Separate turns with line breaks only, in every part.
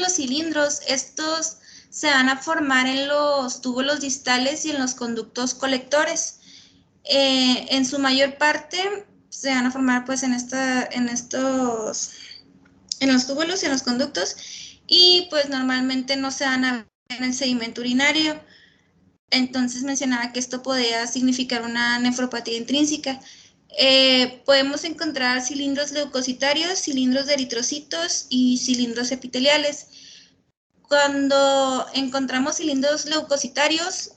los cilindros, estos se van a formar en los túbulos distales y en los conductos colectores. En su mayor parte se van a formar pues en los túbulos y en los conductos, y pues normalmente no se van a ver en el sedimento urinario. Entonces mencionaba que esto podía significar una nefropatía intrínseca. Podemos encontrar cilindros leucocitarios, cilindros de eritrocitos y cilindros epiteliales. Cuando encontramos cilindros leucocitarios,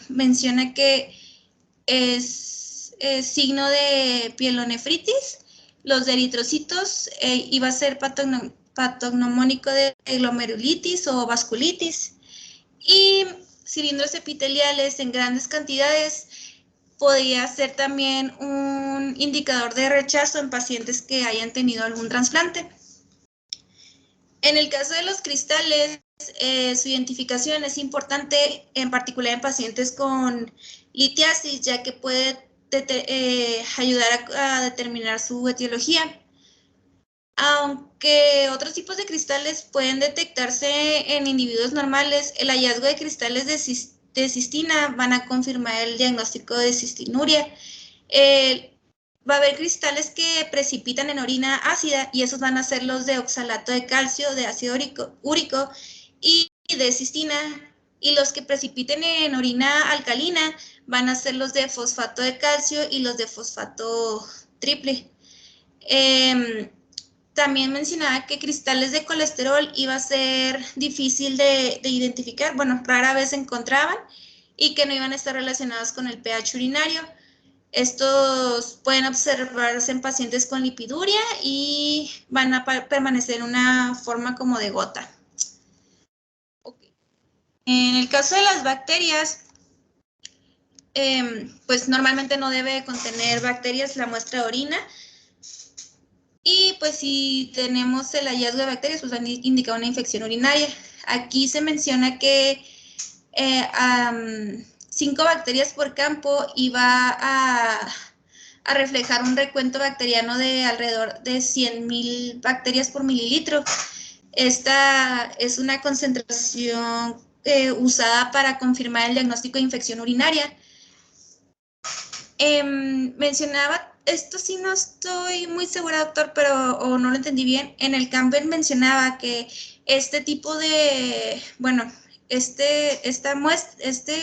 menciona que es signo de pielonefritis. Los de eritrocitos iba a ser patognomónico de glomerulitis o vasculitis. Y cilindros epiteliales en grandes cantidades podría ser también un indicador de rechazo en pacientes que hayan tenido algún trasplante. En el caso de los cristales, su identificación es importante, en particular en pacientes con litiasis, ya que puede ayudar a determinar su etiología. Aunque otros tipos de cristales pueden detectarse en individuos normales, el hallazgo de cristales de cistina van a confirmar el diagnóstico de cistinuria. Va a haber cristales que precipitan en orina ácida, y esos van a ser los de oxalato de calcio, de ácido úrico y de cistina. Y los que precipiten en orina alcalina van a ser los de fosfato de calcio y los de fosfato triple. También mencionaba que cristales de colesterol iba a ser difícil de identificar, bueno, rara vez se encontraban, y que no iban a estar relacionados con el pH urinario. Estos pueden observarse en pacientes con lipiduria y van a permanecer en una forma como de gota. Okay. En el caso de las bacterias, pues normalmente no debe contener bacterias la muestra de orina. Y pues si tenemos el hallazgo de bacterias, pues van a indicar una infección urinaria. Aquí se menciona que 5 bacterias por campo iba a reflejar un recuento bacteriano de alrededor de 100,000 bacterias por mililitro. Esta es una concentración usada para confirmar el diagnóstico de infección urinaria. Mencionaba, esto sí no estoy muy segura, doctor, pero o no lo entendí bien. En el Campbell mencionaba que este tipo de, bueno, este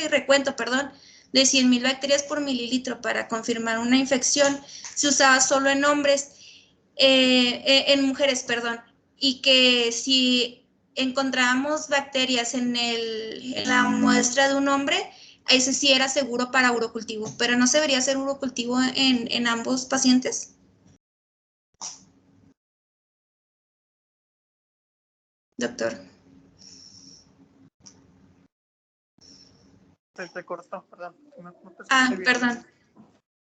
recuento, perdón, de 100,000 bacterias por mililitro para confirmar una infección se usaba solo en hombres, en mujeres, perdón, y que si encontrábamos bacterias en la muestra de un hombre, ese sí era seguro para urocultivo, pero no se debería hacer urocultivo en ambos pacientes. Doctor.
Te cortó, perdón. No
Perdón.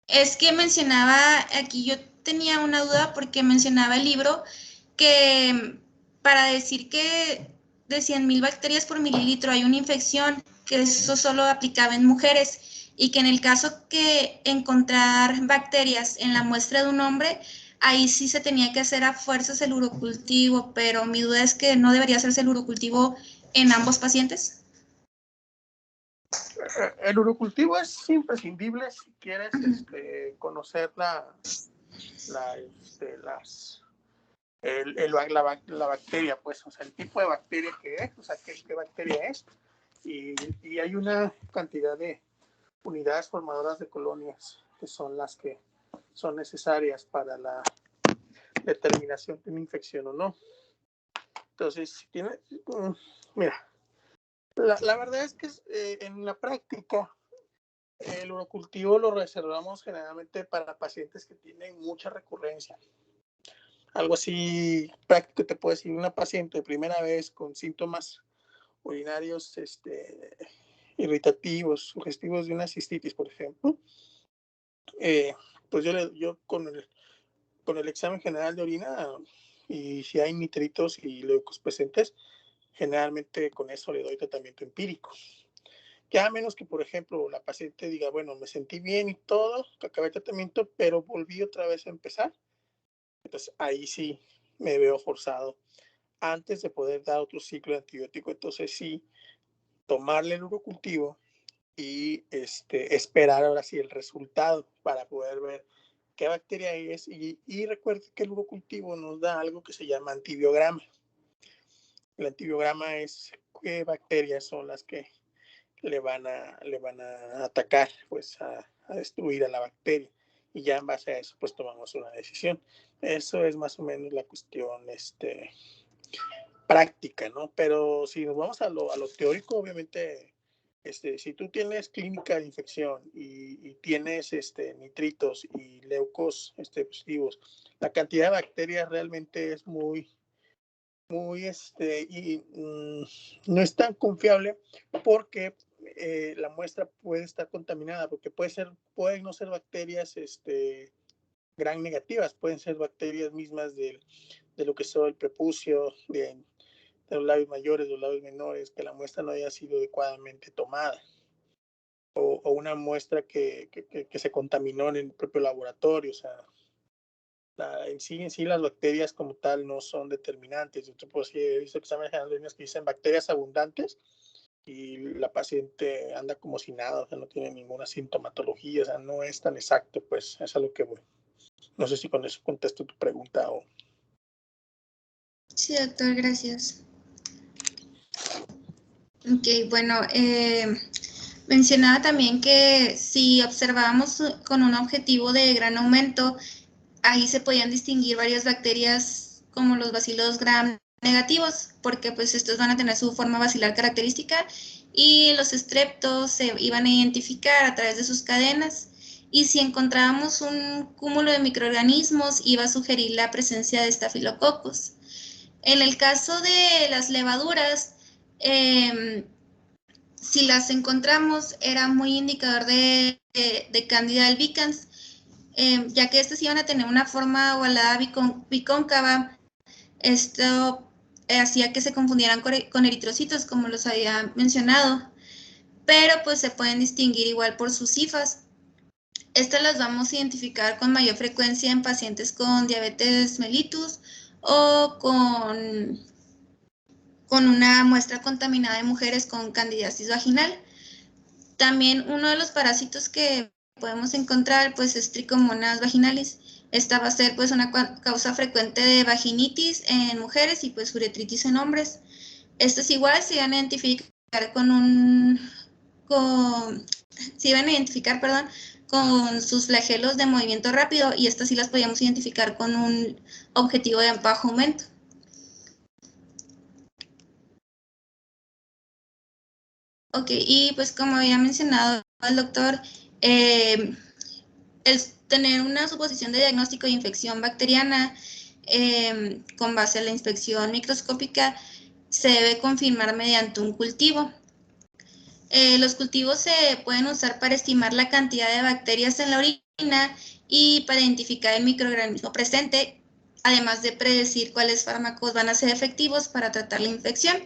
Es que mencionaba, aquí yo tenía una duda porque mencionaba el libro que para decir que de 100,000 bacterias por mililitro hay una infección, que eso solo aplicaba en mujeres, y que en el caso que encontrar bacterias en la muestra de un hombre, ahí sí se tenía que hacer a fuerzas el urocultivo, pero mi duda es que no debería hacerse el urocultivo en ambos pacientes.
El urocultivo es imprescindible si quieres conocer la bacteria, pues, o sea, el tipo de bacteria que es, o sea, qué bacteria es, y hay una cantidad de unidades formadoras de colonias que son las que son necesarias para la determinación de una infección o no. Entonces, si tiene, mira, la verdad es que en la práctica el urocultivo lo reservamos generalmente para pacientes que tienen mucha recurrencia. Algo así práctico te puedo decir, una paciente de primera vez con síntomas urinarios irritativos, sugestivos de una cistitis, por ejemplo, pues yo con el examen general de orina, y si hay nitritos y leucos presentes, generalmente con eso le doy tratamiento empírico. Ya a menos que, por ejemplo, la paciente diga, bueno, me sentí bien y todo, acabé el tratamiento, pero volví otra vez a empezar. Entonces ahí sí me veo forzado antes de poder dar otro ciclo de antibiótico. Entonces sí, tomarle el urocultivo y esperar ahora sí el resultado para poder ver qué bacteria es. Y recuerde que el urocultivo nos da algo que se llama antibiograma. El antibiograma es qué bacterias son las que le van a atacar, pues a destruir a la bacteria. Y ya en base a eso, pues tomamos una decisión. Eso es más o menos la cuestión práctica, ¿no? Pero si nos vamos a lo teórico, obviamente, si tú tienes clínica de infección y tienes nitritos y leucos positivos, la cantidad de bacterias realmente es muy no es tan confiable porque la muestra puede estar contaminada, porque pueden no ser bacterias gran negativas, pueden ser bacterias mismas de lo que son el prepucio, de los labios mayores, de los labios menores, que la muestra no haya sido adecuadamente tomada, o una muestra que se contaminó en el propio laboratorio. O sea, en sí las bacterias como tal no son determinantes. Yo pues, he visto exámenes generales que dicen bacterias abundantes y la paciente anda como si nada, o sea, no tiene ninguna sintomatología, o sea, no es tan exacto, pues, es a lo que voy. No sé si con eso contesto tu pregunta o...
Sí, doctor, gracias. Ok, bueno, mencionaba también que si observábamos con un objetivo de gran aumento, ahí se podían distinguir varias bacterias como los bacilos gram negativos, porque pues estos van a tener su forma bacilar característica y los estreptos se iban a identificar a través de sus cadenas. Y si encontrábamos un cúmulo de microorganismos, iba a sugerir la presencia de estafilococos. En el caso de las levaduras, si las encontramos, era muy indicador de Candida albicans, ya que estas iban a tener una forma ovalada bicóncava. Esto hacía que se confundieran con eritrocitos, como los había mencionado, pero pues se pueden distinguir igual por sus cifras. Estas las vamos a identificar con mayor frecuencia en pacientes con diabetes mellitus o con una muestra contaminada de mujeres con candidiasis vaginal. También uno de los parásitos que podemos encontrar pues es Trichomonas vaginalis. Esta va a ser pues una causa frecuente de vaginitis en mujeres y pues uretritis en hombres. Estas igual se van a identificar con sus flagelos de movimiento rápido, y estas sí las podíamos identificar con un objetivo de bajo aumento. Ok, y pues como había mencionado el doctor, el tener una suposición de diagnóstico de infección bacteriana con base a la inspección microscópica se debe confirmar mediante un cultivo. Los cultivos se pueden usar para estimar la cantidad de bacterias en la orina y para identificar el microorganismo presente, además de predecir cuáles fármacos van a ser efectivos para tratar la infección.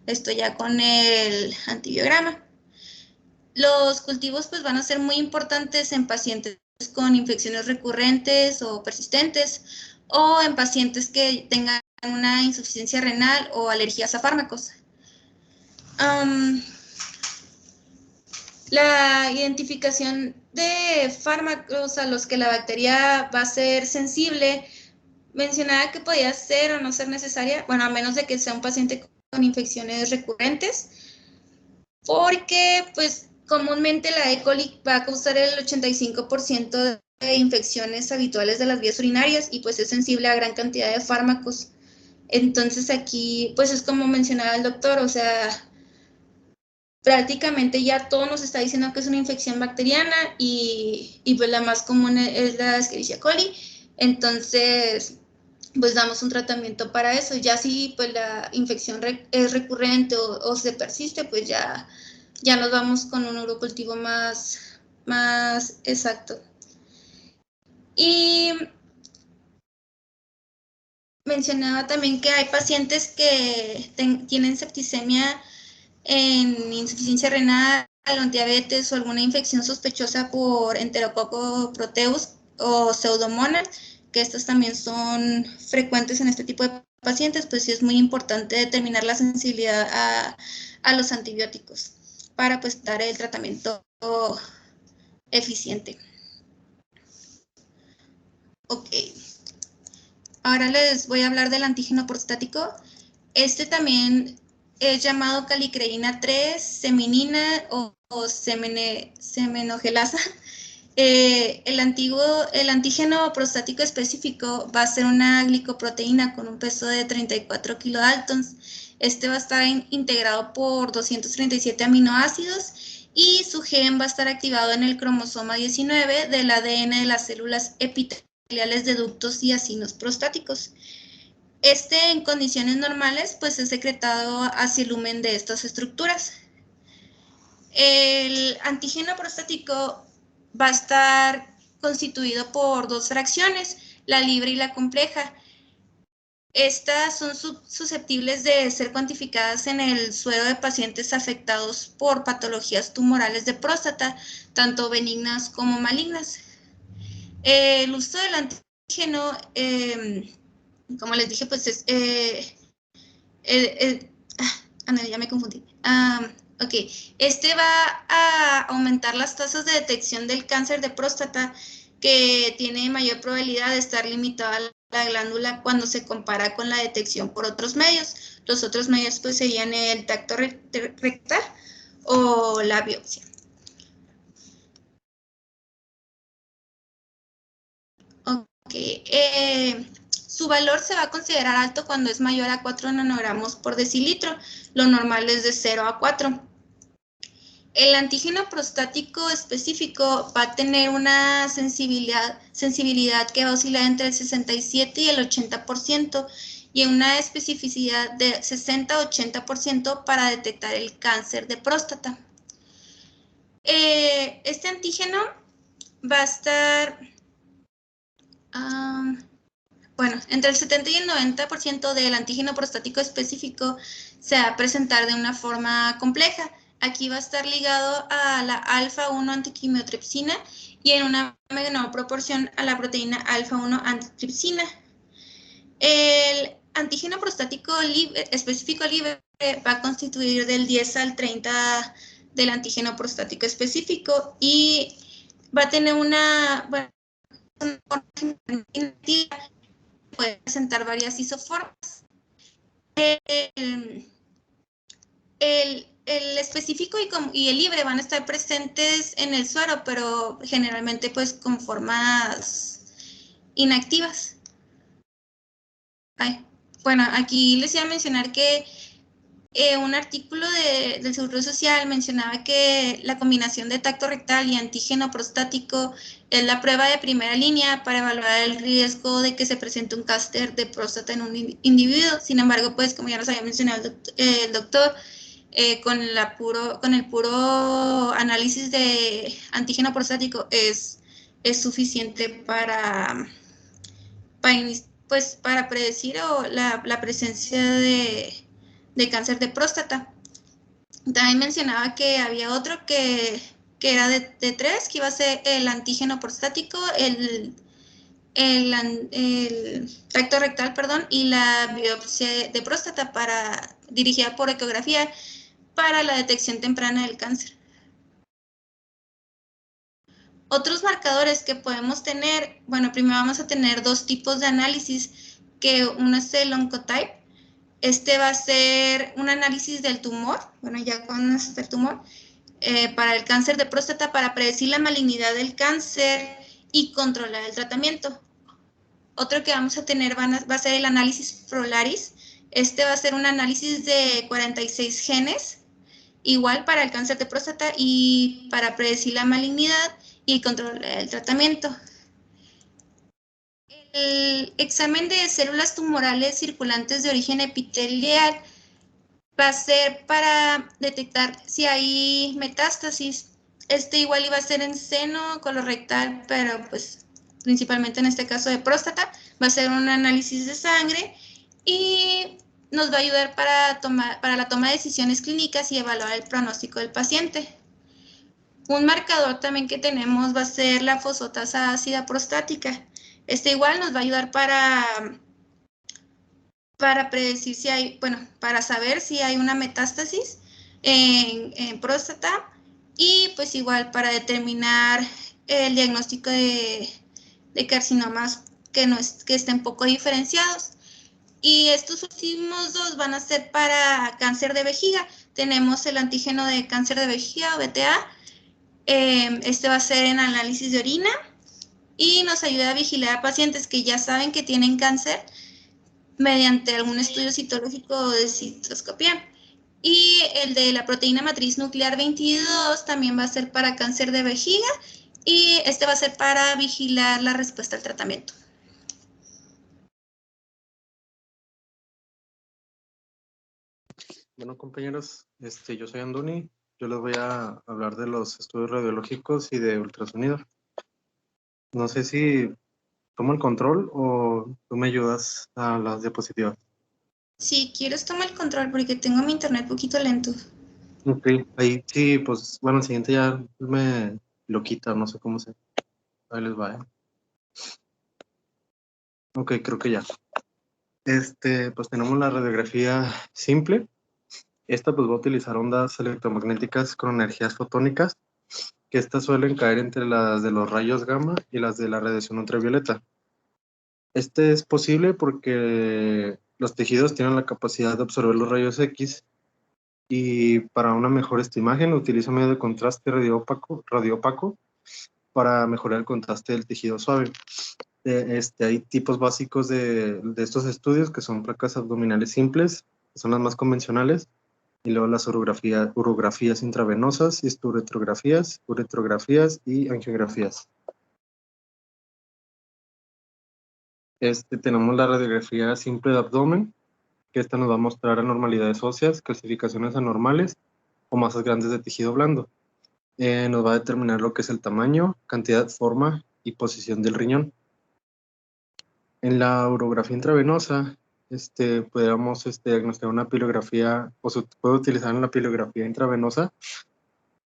Esto ya con el antibiograma. Los cultivos pues van a ser muy importantes en pacientes con infecciones recurrentes o persistentes, o en pacientes que tengan una insuficiencia renal o alergias a fármacos. La identificación de fármacos a los que la bacteria va a ser sensible, mencionaba que podía ser o no ser necesaria, bueno, a menos de que sea un paciente con infecciones recurrentes, porque pues comúnmente la E. coli va a causar el 85% de infecciones habituales de las vías urinarias y pues es sensible a gran cantidad de fármacos. Entonces aquí pues es como mencionaba el doctor, o sea, prácticamente ya todo nos está diciendo que es una infección bacteriana y pues la más común es la Escherichia coli. Entonces pues damos un tratamiento para eso. Ya si pues la infección es recurrente o se persiste, pues ya nos vamos con un urocultivo más exacto. Y mencionaba también que hay pacientes que tienen septicemia en insuficiencia renal, o diabetes o alguna infección sospechosa por Enterococcus proteus o Pseudomonas, que estas también son frecuentes en este tipo de pacientes, pues sí es muy importante determinar la sensibilidad a los antibióticos para pues dar el tratamiento eficiente. Ok. Ahora les voy a hablar del antígeno prostático. Este también es llamado calicreína 3, seminina o semenogelasa. El antígeno prostático específico va a ser una glicoproteína con un peso de 34 kilodaltons. Este va a estar integrado por 237 aminoácidos y su gen va a estar activado en el cromosoma 19 del ADN de las células epiteliales de ductos y acinos prostáticos. En condiciones normales, pues es secretado hacia el lumen de estas estructuras. El antígeno prostático va a estar constituido por dos fracciones, la libre y la compleja. Estas son susceptibles de ser cuantificadas en el suero de pacientes afectados por patologías tumorales de próstata, tanto benignas como malignas. El uso del antígeno, como les dije, pues es... no, ya me confundí. Ok, va a aumentar las tasas de detección del cáncer de próstata, que tiene mayor probabilidad de estar limitada a la glándula cuando se compara con la detección por otros medios. Los otros medios pues serían el tacto rectal o la biopsia. Ok, su valor se va a considerar alto cuando es mayor a 4 nanogramos por decilitro. Lo normal es de 0 a 4. El antígeno prostático específico va a tener una sensibilidad que va a oscilar entre el 67 y el 80% y una especificidad de 60-80% para detectar el cáncer de próstata. Este antígeno va a estar, bueno, entre el 70 y el 90% del antígeno prostático específico se va a presentar de una forma compleja. Aquí va a estar ligado a la alfa-1 antiquimiotripsina y en una menor proporción a la proteína alfa-1 antitripsina. El antígeno prostático específico libre va a constituir del 10 al 30 del antígeno prostático específico y va a tener una puede presentar varias isoformas. El específico y el libre van a estar presentes en el suero, pero generalmente pues con formas inactivas. Bueno, aquí les iba a mencionar que un artículo del Seguro Social mencionaba que la combinación de tacto rectal y antígeno prostático es la prueba de primera línea para evaluar el riesgo de que se presente un cáncer de próstata en un individuo. Sin embargo, pues como ya nos había mencionado el doctor, con el puro análisis de antígeno prostático es suficiente para predecir la presencia de cáncer de próstata. También mencionaba que había otro que era de 3, que iba a ser el antígeno prostático, el tacto rectal, perdón, y la biopsia de próstata dirigida por ecografía para la detección temprana del cáncer. Otros marcadores que podemos tener, bueno, primero vamos a tener dos tipos de análisis, que uno es el Oncotype. Va a ser un análisis del tumor, bueno, ya con el tumor, para el cáncer de próstata, para predecir la malignidad del cáncer y controlar el tratamiento. Otro que vamos a tener va a ser el análisis Prolaris. Va a ser un análisis de 46 genes, igual para el cáncer de próstata y para predecir la malignidad y controlar el tratamiento. El examen de células tumorales circulantes de origen epitelial va a ser para detectar si hay metástasis. Igual iba a ser en seno, colorectal, pero pues principalmente en este caso de próstata. Va a ser un análisis de sangre y nos va a ayudar para la toma de decisiones clínicas y evaluar el pronóstico del paciente. Un marcador también que tenemos va a ser la fosfatasa ácida prostática. Igual nos va a ayudar para predecir si hay, bueno, para saber si hay una metástasis en próstata y pues igual para determinar el diagnóstico de carcinomas que estén poco diferenciados. Y estos últimos dos van a ser para cáncer de vejiga. Tenemos el antígeno de cáncer de vejiga o BTA. Este va a ser en análisis de orina y nos ayuda a vigilar a pacientes que ya saben que tienen cáncer mediante algún estudio citológico o de citoscopía. Y el de la proteína matriz nuclear 22 también va a ser para cáncer de vejiga y este va a ser para vigilar la respuesta al tratamiento.
Bueno, compañeros, yo soy Andoni. Yo les voy a hablar de los estudios radiológicos y de ultrasonido. No sé si tomo el control o tú me ayudas a las diapositivas.
Si quieres, toma el control porque tengo mi internet un poquito lento.
Ok, ahí sí, pues bueno, el siguiente ya me lo quita, no sé cómo se. Ahí les va, ¿eh? Ok, creo que ya. Pues tenemos la radiografía simple. Esta pues va a utilizar ondas electromagnéticas con energías fotónicas, que estas suelen caer entre las de los rayos gamma y las de la radiación ultravioleta. Este es posible porque los tejidos tienen la capacidad de absorber los rayos X y para una mejor imagen utilizo medio de contraste radioopaco para mejorar el contraste del tejido suave. Hay tipos básicos de estos estudios que son placas abdominales simples, que son las más convencionales, y luego las urografías intravenosas, uretrografías y angiografías. Tenemos la radiografía simple de abdomen, que esta nos va a mostrar anormalidades óseas, calcificaciones anormales o masas grandes de tejido blando. Nos va a determinar lo que es el tamaño, cantidad, forma y posición del riñón. En la urografía intravenosa, podríamos diagnosticar una pilografía, o se puede utilizar en la pilografía intravenosa.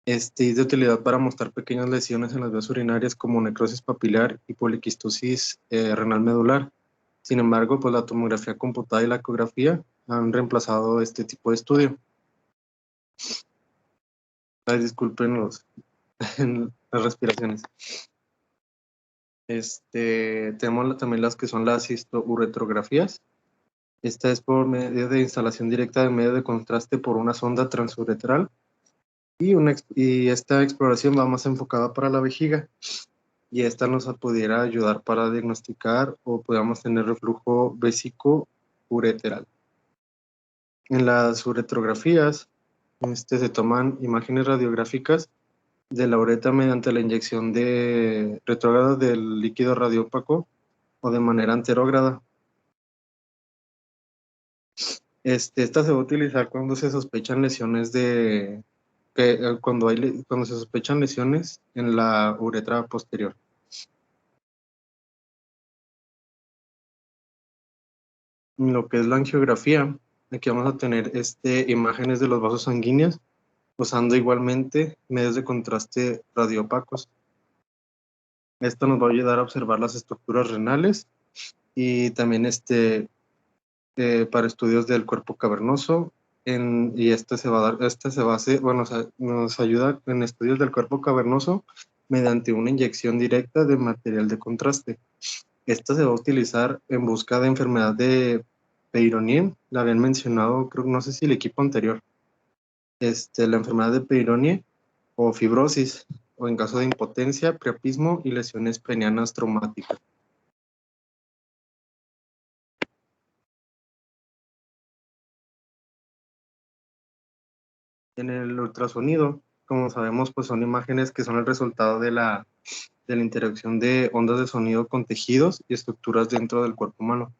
Es de utilidad para mostrar pequeñas lesiones en las vías urinarias como necrosis papilar y poliquistosis renal medular. Sin embargo, pues la tomografía computada y la ecografía han reemplazado este tipo de estudio. Ay, disculpen las respiraciones. Tenemos también las que son las histouretrografías. Esta es por medio de instalación directa de medio de contraste por una sonda transuretral y esta exploración va más enfocada para la vejiga y esta nos pudiera ayudar para diagnosticar o podamos tener reflujo vésico-ureteral. En las uretrografías se toman imágenes radiográficas de la uretra mediante la inyección de retrógrada del líquido radiópaco o de manera anterógrada. Esta se va a utilizar cuando se sospechan lesiones cuando se sospechan lesiones en la uretra posterior. En lo que es la angiografía, aquí vamos a tener imágenes de los vasos sanguíneos usando igualmente medios de contraste radioopacos. Esto nos va a ayudar a observar las estructuras renales y también para estudios del cuerpo cavernoso. Y nos ayuda en estudios del cuerpo cavernoso mediante una inyección directa de material de contraste. Esta se va a utilizar en busca de enfermedad de Peyronie, la habían mencionado, creo, no sé si el equipo anterior, la enfermedad de Peyronie o fibrosis, o en caso de impotencia, priapismo y lesiones penianas traumáticas. En el ultrasonido, como sabemos, pues son imágenes que son el resultado de la interacción de ondas de sonido con tejidos y estructuras dentro del cuerpo humano.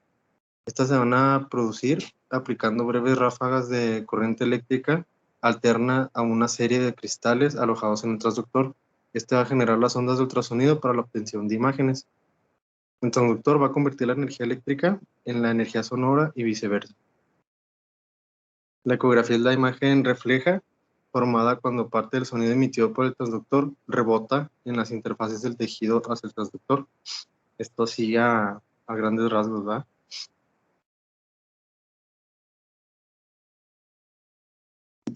Estas se van a producir aplicando breves ráfagas de corriente eléctrica alterna a una serie de cristales alojados en el transductor. Este va a generar las ondas de ultrasonido para la obtención de imágenes. El transductor va a convertir la energía eléctrica en la energía sonora y viceversa. La ecografía es la imagen refleja formada cuando parte del sonido emitido por el transductor rebota en las interfaces del tejido hacia el transductor. Esto sí a grandes rasgos, ¿verdad?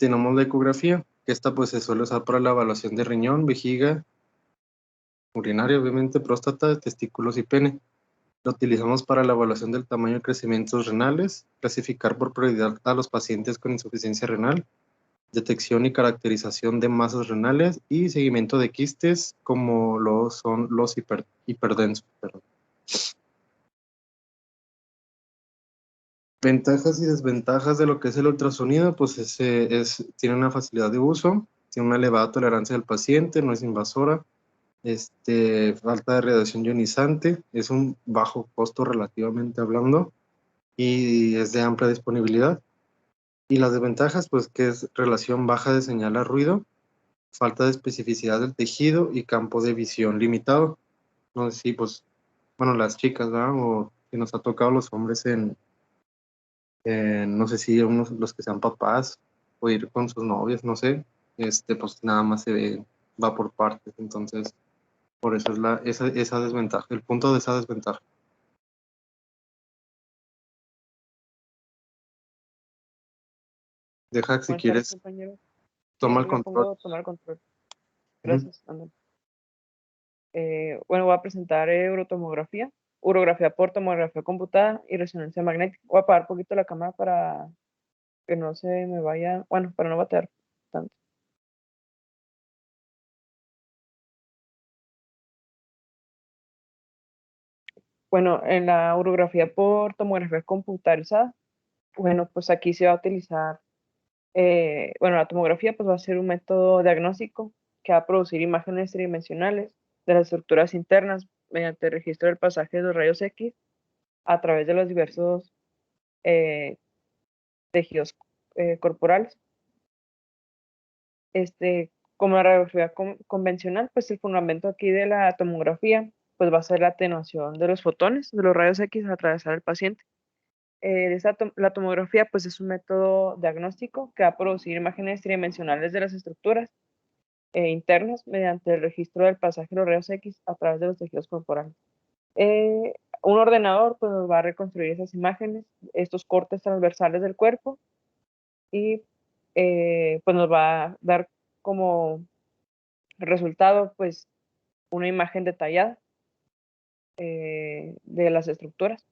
tenemos la ecografía, que esta pues se suele usar para la evaluación de riñón, vejiga, urinaria, obviamente, próstata, testículos y pene. La utilizamos para la evaluación del tamaño y crecimientos renales, clasificar por prioridad a los pacientes con insuficiencia renal, detección y caracterización de masas renales y seguimiento de quistes como lo son los hiperdensos. Perdón. Ventajas y desventajas de lo que es el ultrasonido, pues tiene una facilidad de uso, tiene una elevada tolerancia del paciente, no es invasora, falta de radiación ionizante, es un bajo costo relativamente hablando y es de amplia disponibilidad. Y las desventajas, pues que es relación baja de señal a ruido, falta de especificidad del tejido y campo de visión limitado. No sé si, pues, bueno, las chicas, ¿verdad? O si nos ha tocado los hombres no sé si los que sean papás o ir con sus novias, no sé, pues nada más va por partes. Entonces, por eso es esa desventaja, el punto de esa desventaja. Deja que si
Buenas tardes,
quieres,
compañero.
toma
Sí,
el
me
control.
pongo a tomar control.
Ujú.
Gracias, ándale. Bueno, voy a presentar urotomografía, urografía por tomografía computada y resonancia magnética. Voy a apagar un poquito la cámara para que no se me vaya, bueno, para no batear tanto. Bueno, en la urografía por tomografía computarizada, bueno, pues aquí se va a utilizar, bueno, la tomografía pues va a ser un método diagnóstico que va a producir imágenes tridimensionales de las estructuras internas mediante el registro del pasaje de los rayos X a través de los diversos eh, tejidos corporales. Como la radiografía convencional, pues el fundamento aquí de la tomografía pues va a ser la atenuación de los fotones de los rayos X a atravesar el paciente. La tomografía pues es un método diagnóstico que va a producir imágenes tridimensionales de las estructuras internas mediante el registro del pasaje de los rayos X a través de los tejidos corporales. Un ordenador pues nos va a reconstruir esas imágenes, estos cortes transversales del cuerpo y pues nos va a dar como resultado pues una imagen detallada de las estructuras.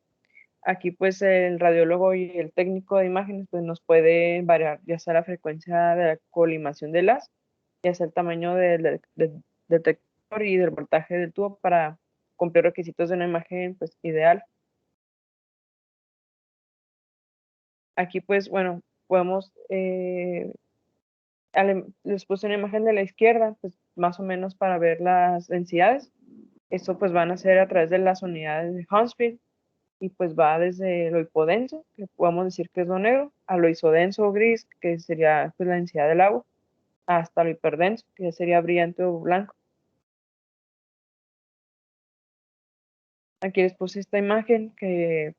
Aquí pues el radiólogo y el técnico de imágenes pues nos puede variar ya sea la frecuencia de la colimación de las, ya sea el tamaño del detector y del voltaje del tubo para cumplir requisitos de una imagen pues ideal. Aquí pues bueno, podemos les puse una imagen de la izquierda, pues más o menos para ver las densidades. Esto pues van a ser a través de las unidades de Hounsfield y pues va desde lo hipodenso, que podemos decir que es lo negro, a lo isodenso o gris, que sería pues la densidad del agua, hasta lo hiperdenso, que sería brillante o blanco. Aquí les puse esta imagen que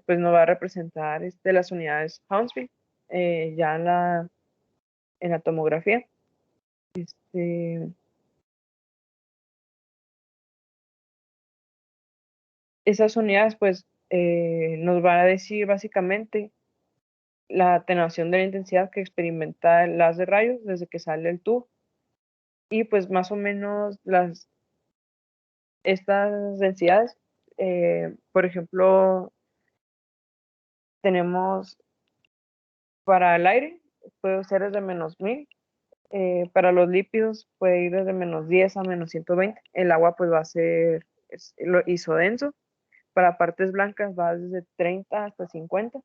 pues nos va a representar las unidades Hounsfield ya en la tomografía. Esas unidades pues nos van a decir básicamente la atenuación de la intensidad que experimenta el haz de rayos desde que sale el tubo y pues más o menos estas densidades, por ejemplo, tenemos para el aire puede ser desde -1000, para los lípidos puede ir desde -10 a -120, el agua pues va a ser lo isodenso, para partes blancas va desde 30 hasta 50.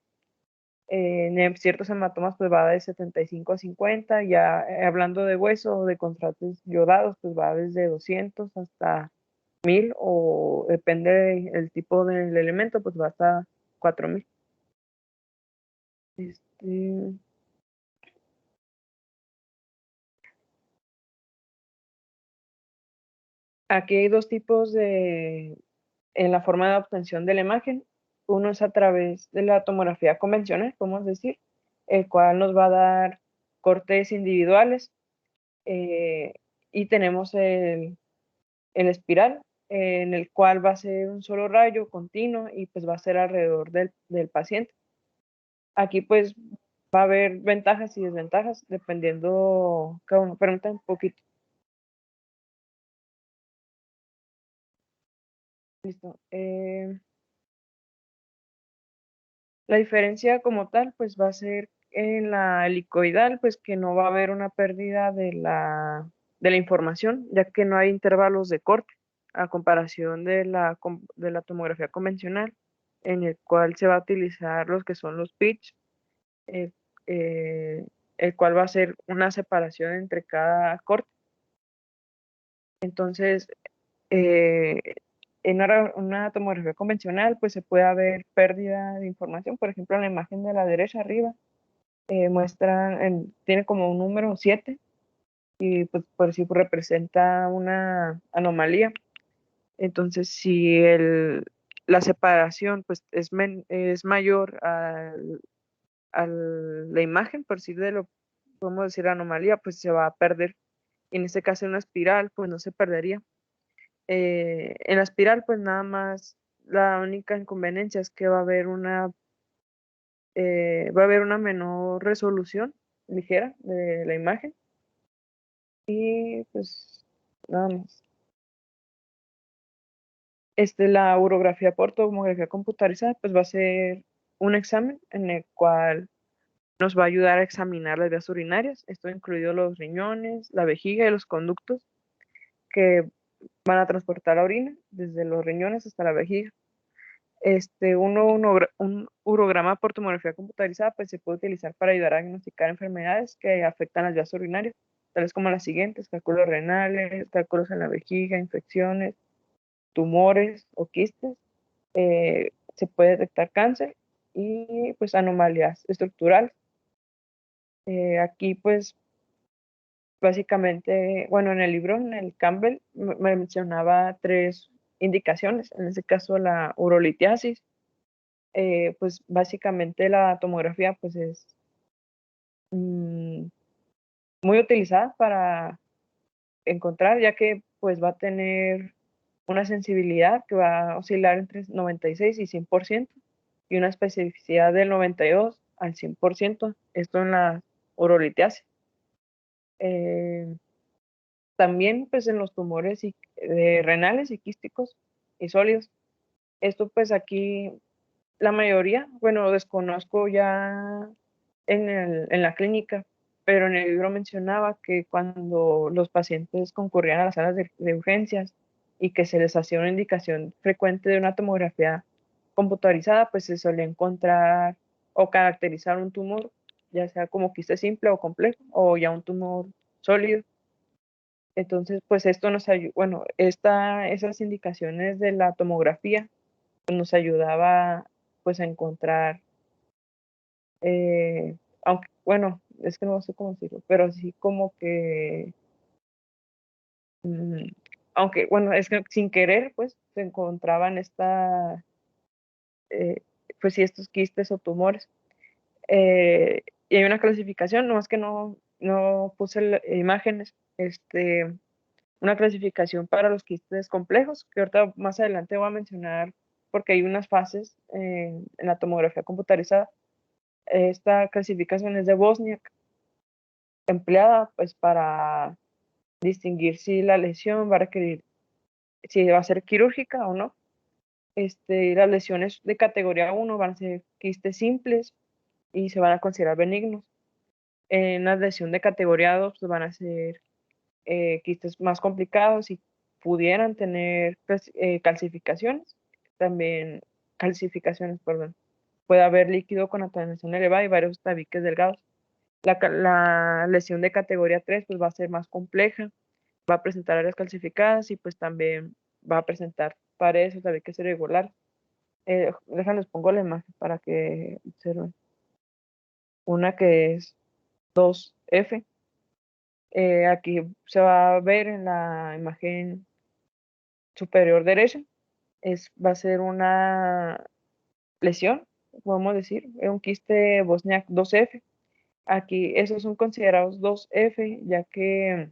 En ciertos hematomas pues va de 75 a 50, ya hablando de hueso o de contrastes yodados pues va desde 200 hasta 1000 o depende del tipo del elemento pues va hasta 4000. Aquí hay dos tipos en la forma de obtención de la imagen. Uno es a través de la tomografía convencional, podemos decir, el cual nos va a dar cortes individuales y tenemos el espiral, en el cual va a ser un solo rayo continuo y pues va a ser alrededor del paciente. Aquí pues va a haber ventajas y desventajas dependiendo cada uno. Permítanme un poquito. Listo. La diferencia como tal, pues va a ser en la helicoidal, pues que no va a haber una pérdida de la información, ya que no hay intervalos de corte, a comparación de la tomografía convencional, en el cual se va a utilizar los que son los pitch, eh, eh, el cual va a ser una separación entre cada corte. Entonces, eh, en una tomografía convencional, pues se puede haber pérdida de información. Por ejemplo, en la imagen de la derecha arriba, tiene como un número 7 y pues por si representa una anomalía. Entonces, si la separación pues es mayor a la imagen, por decir podemos decir anomalía, pues se va a perder. Y en este caso, en una espiral, pues no se perdería. En la espiral, pues nada más, la única inconveniencia es que va a haber una menor resolución ligera de la imagen y pues nada más. La urografía por tomografía computarizada pues va a ser un examen en el cual nos va a ayudar a examinar las vías urinarias, esto incluido los riñones, la vejiga y los conductos que van a transportar la orina desde los riñones hasta la vejiga. Un urograma por tomografía computarizada pues se puede utilizar para ayudar a diagnosticar enfermedades que afectan las vías urinarias, tales como las siguientes: cálculos renales, cálculos en la vejiga, infecciones, tumores o quistes. Se puede detectar cáncer y pues anomalías estructurales. Aquí pues básicamente, bueno, en el libro, en el Campbell, me mencionaba 3 indicaciones, en este caso la urolitiasis. Pues básicamente la tomografía pues es muy utilizada para encontrar, ya que pues va a tener una sensibilidad que va a oscilar entre 96 y 100% y una especificidad del 92 al 100%, esto en la urolitiasis. Eh, También pues en los tumores renales y quísticos y sólidos. Esto pues aquí la mayoría, bueno, desconozco ya en la clínica, pero en el libro mencionaba que cuando los pacientes concurrían a las salas de urgencias y que se les hacía una indicación frecuente de una tomografía computarizada, pues se solía encontrar o caracterizar un tumor, ya sea como quiste simple o complejo, o ya un tumor sólido. Entonces, pues esto nos ayuda, bueno, esas indicaciones de la tomografía pues, nos ayudaba pues a encontrar, aunque, bueno, es que no sé cómo decirlo, pero así como que, mm, aunque, bueno, es que sin querer, pues se encontraban eh, pues sí, estos quistes o tumores. Y hay una clasificación, nomás que no puse imágenes, una clasificación para los quistes complejos, que ahorita más adelante voy a mencionar porque hay unas fases en la tomografía computarizada. Esta clasificación es de Bosniak, empleada pues para distinguir si la lesión va a requerir, si va a ser quirúrgica o no. Las lesiones de categoría 1 van a ser quistes simples y se van a considerar benignos. En la lesión de categoría 2 pues, van a ser quistes más complicados y pudieran tener calcificaciones, también calcificaciones, perdón. Puede haber líquido con atenuación elevada y varios tabiques delgados. La lesión de categoría 3 pues va a ser más compleja, va a presentar áreas calcificadas y pues también va a presentar paredes o tabiques irregulares. Déjenles pongo la imagen para que observen. Una que es 2F. Aquí se va a ver en la imagen superior derecha. Va a ser una lesión, podemos decir, un quiste Bosniak 2F. Aquí esos son considerados 2F, ya que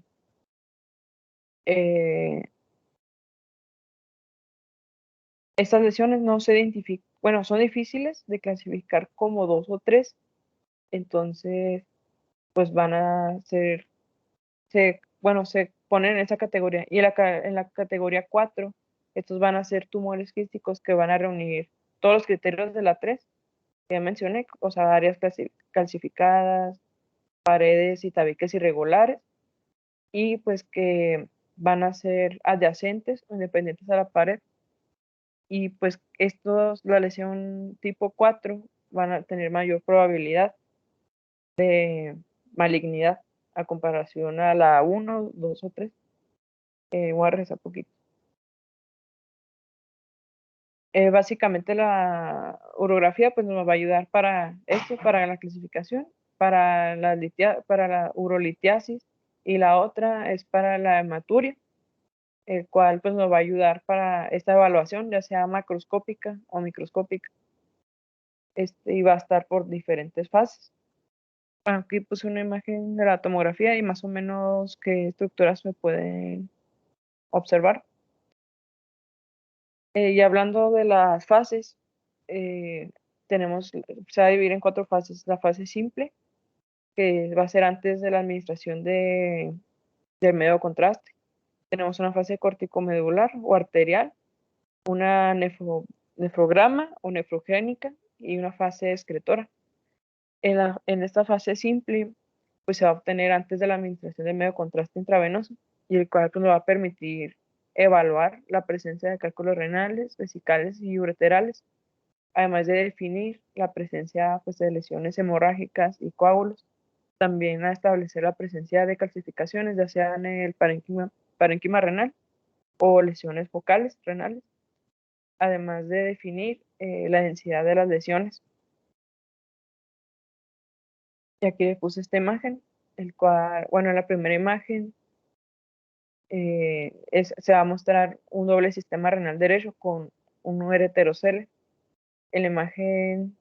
estas lesiones no se identifican, bueno, son difíciles de clasificar como 2 o 3, Entonces, pues van a se ponen en esa categoría. Y en la categoría 4, estos van a ser tumores quísticos que van a reunir todos los criterios de la 3 que ya mencioné, o sea, áreas calcificadas, paredes y tabiques irregulares, y pues que van a ser adyacentes o independientes a la pared. Y pues la lesión tipo 4 van a tener mayor probabilidad de malignidad a comparación a la 1, 2 o 3. Voy a regresar un poquito. Básicamente la urografía pues nos va a ayudar para esto, para la clasificación, para para la urolitiasis, y la otra es para la hematuria, el cual pues nos va a ayudar para esta evaluación, ya sea macroscópica o microscópica. Y va a estar por diferentes fases. Aquí puse una imagen de la tomografía y más o menos qué estructuras se pueden observar. Y hablando de las fases, se va a dividir en 4 fases. La fase simple, que va a ser antes de la administración del medio de contraste. Tenemos una fase corticomedular o arterial, una nefrograma o nefrogénica y una fase excretora. En esta fase simple, pues se va a obtener antes de la administración del medio de contraste intravenoso, y el cual pues, nos va a permitir evaluar la presencia de cálculos renales, vesicales y ureterales, además de definir la presencia pues, de lesiones hemorrágicas y coágulos. También a establecer la presencia de calcificaciones, ya sea en el parénquima renal o lesiones focales renales, además de definir la densidad de las lesiones. Y aquí le puse esta imagen, el cual, bueno, en la primera imagen se va a mostrar un doble sistema renal derecho con un ureterocele. En la imagen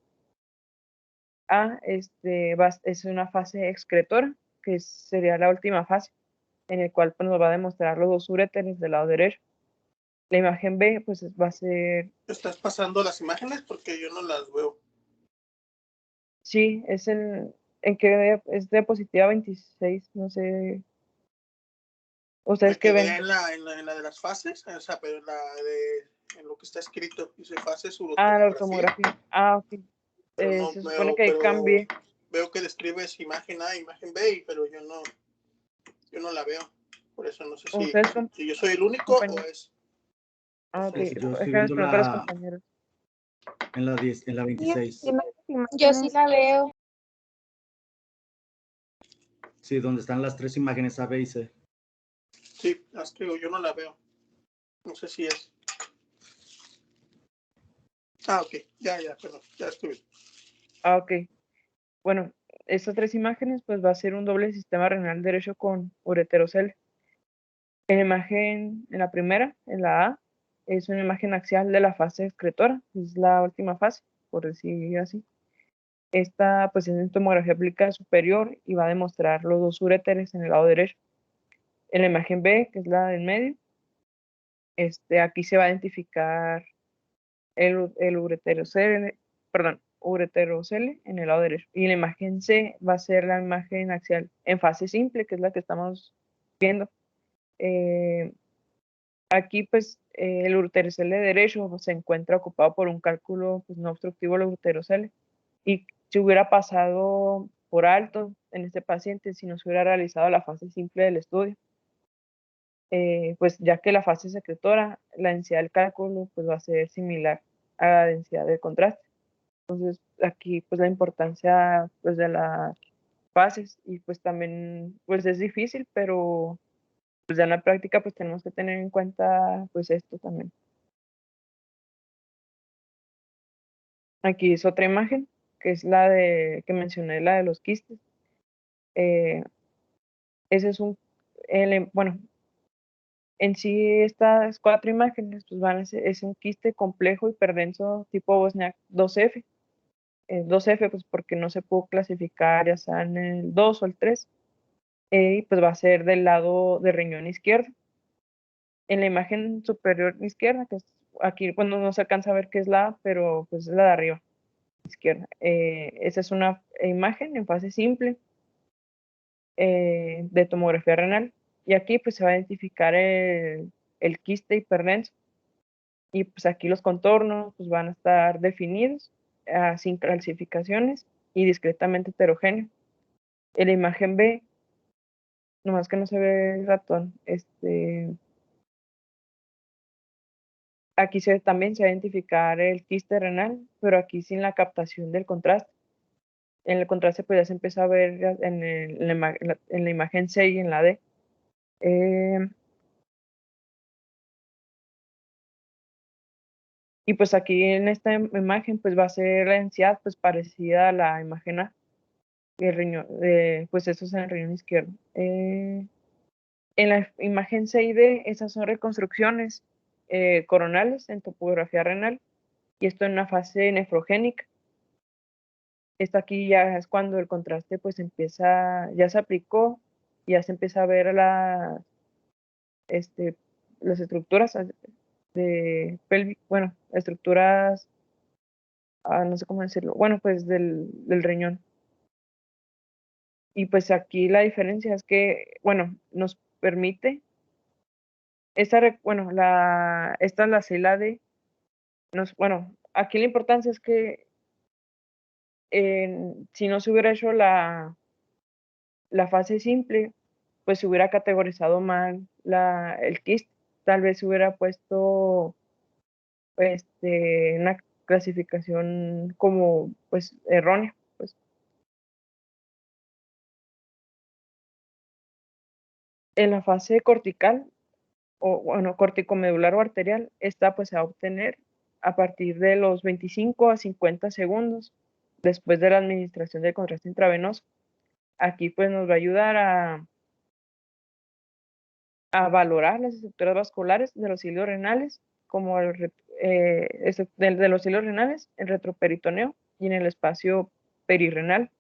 A, es una fase excretora, que sería la última fase, en el cual pues, nos va a demostrar los 2 uréteres del lado derecho. La imagen B, pues va a ser...
¿Estás pasando las imágenes? Porque yo no las veo.
Sí, en que es diapositiva 26, no sé. ¿Ustedes
Me
qué
quedé
ven?
en la de las fases, o sea, pero en lo que está escrito, dice fases
Ah, la
urotomografía,
ortomografía. Ah, ok.
pero no
Se supone
veo,
que ahí
pero
cambié.
veo que describes imagen A, imagen B, pero yo no la veo. Por eso no sé
¿Ustedes,
si yo soy el único o
compañeros?
es.
Ah, ok.
Yo estoy
Déjame
viendo
preguntar a los compañeros.
en la 10, en la 26.
Yo sí la veo.
Sí, donde están las 3 imágenes A, B y C.
Sí, las creo, yo no la veo. No sé si es. Ah, ok, perdón, ya estoy bien.
Ah, ok. Bueno, estas 3 imágenes, pues va a ser un doble sistema renal derecho con ureterocele. En la imagen, en la primera, en la A, es una imagen axial de la fase excretora, es la última fase, por decir así. Esta, pues, es en tomografía aplicada superior y va a demostrar los 2 uréteres en el lado derecho. En la imagen B, que es la del medio, aquí se va a identificar el ureterocele, perdón, ureterocele en el lado derecho. Y la imagen C va a ser la imagen axial en fase simple, que es la que estamos viendo. Aquí, pues, el ureterocele derecho se encuentra ocupado por un cálculo pues, no obstructivo del ureterocele. Y si hubiera pasado por alto en este paciente, si no se hubiera realizado la fase simple del estudio, pues ya que la fase secretora, la densidad del cálculo pues va a ser similar a la densidad del contraste. Entonces, aquí pues la importancia pues de las fases, y pues también pues es difícil, pero pues ya en la práctica pues tenemos que tener en cuenta pues esto también. Aquí es otra imagen, que es la que mencioné, la de los quistes. Ese es bueno, en sí estas 4 imágenes pues es un quiste complejo hiperdenso tipo Bosniak 2F. 2F pues porque no se pudo clasificar ya sea en el 2 o el 3. Y pues va a ser del lado del riñón izquierdo. En la imagen superior izquierda, que es aquí, bueno, no se alcanza a ver qué es la A, pero pues es la de arriba, izquierda. Esa es imagen en fase simple de tomografía renal. Y aquí pues se va a identificar el quiste hiperdenso. Y pues aquí los contornos pues van a estar definidos sin calcificaciones y discretamente heterogéneo. En la imagen B, nomás que no se ve el ratón, aquí también se va a identificar el quiste renal, pero aquí sin la captación del contraste. En el contraste pues ya se empieza a ver en la imagen C y en la D. Y pues aquí en esta imagen pues va a ser la densidad pues parecida a la imagen A, el riñón, pues eso es en el riñón izquierdo. En la imagen C y D, esas son reconstrucciones coronales en topografía renal, y esto en una fase nefrogénica. Esto aquí ya es cuando el contraste pues empieza, ya se aplicó, ya se empieza a ver las estructuras de pelvis, bueno, estructuras, no sé cómo decirlo, bueno, pues del riñón. Y pues aquí la diferencia es que, bueno, nos permite, esta es la célula D, bueno, aquí la importancia es que si no se hubiera hecho la fase simple, pues se hubiera categorizado mal el quiste, tal vez se hubiera puesto una clasificación como pues errónea. Pues. En la fase cortical, o bueno, corticomedular o arterial, esta pues se va a obtener a partir de los 25 a 50 segundos después de la administración del contraste intravenoso. Aquí pues nos va a ayudar a valorar las estructuras vasculares de los cilios renales, como de los cilios renales, el retroperitoneo y en el espacio perirrenal.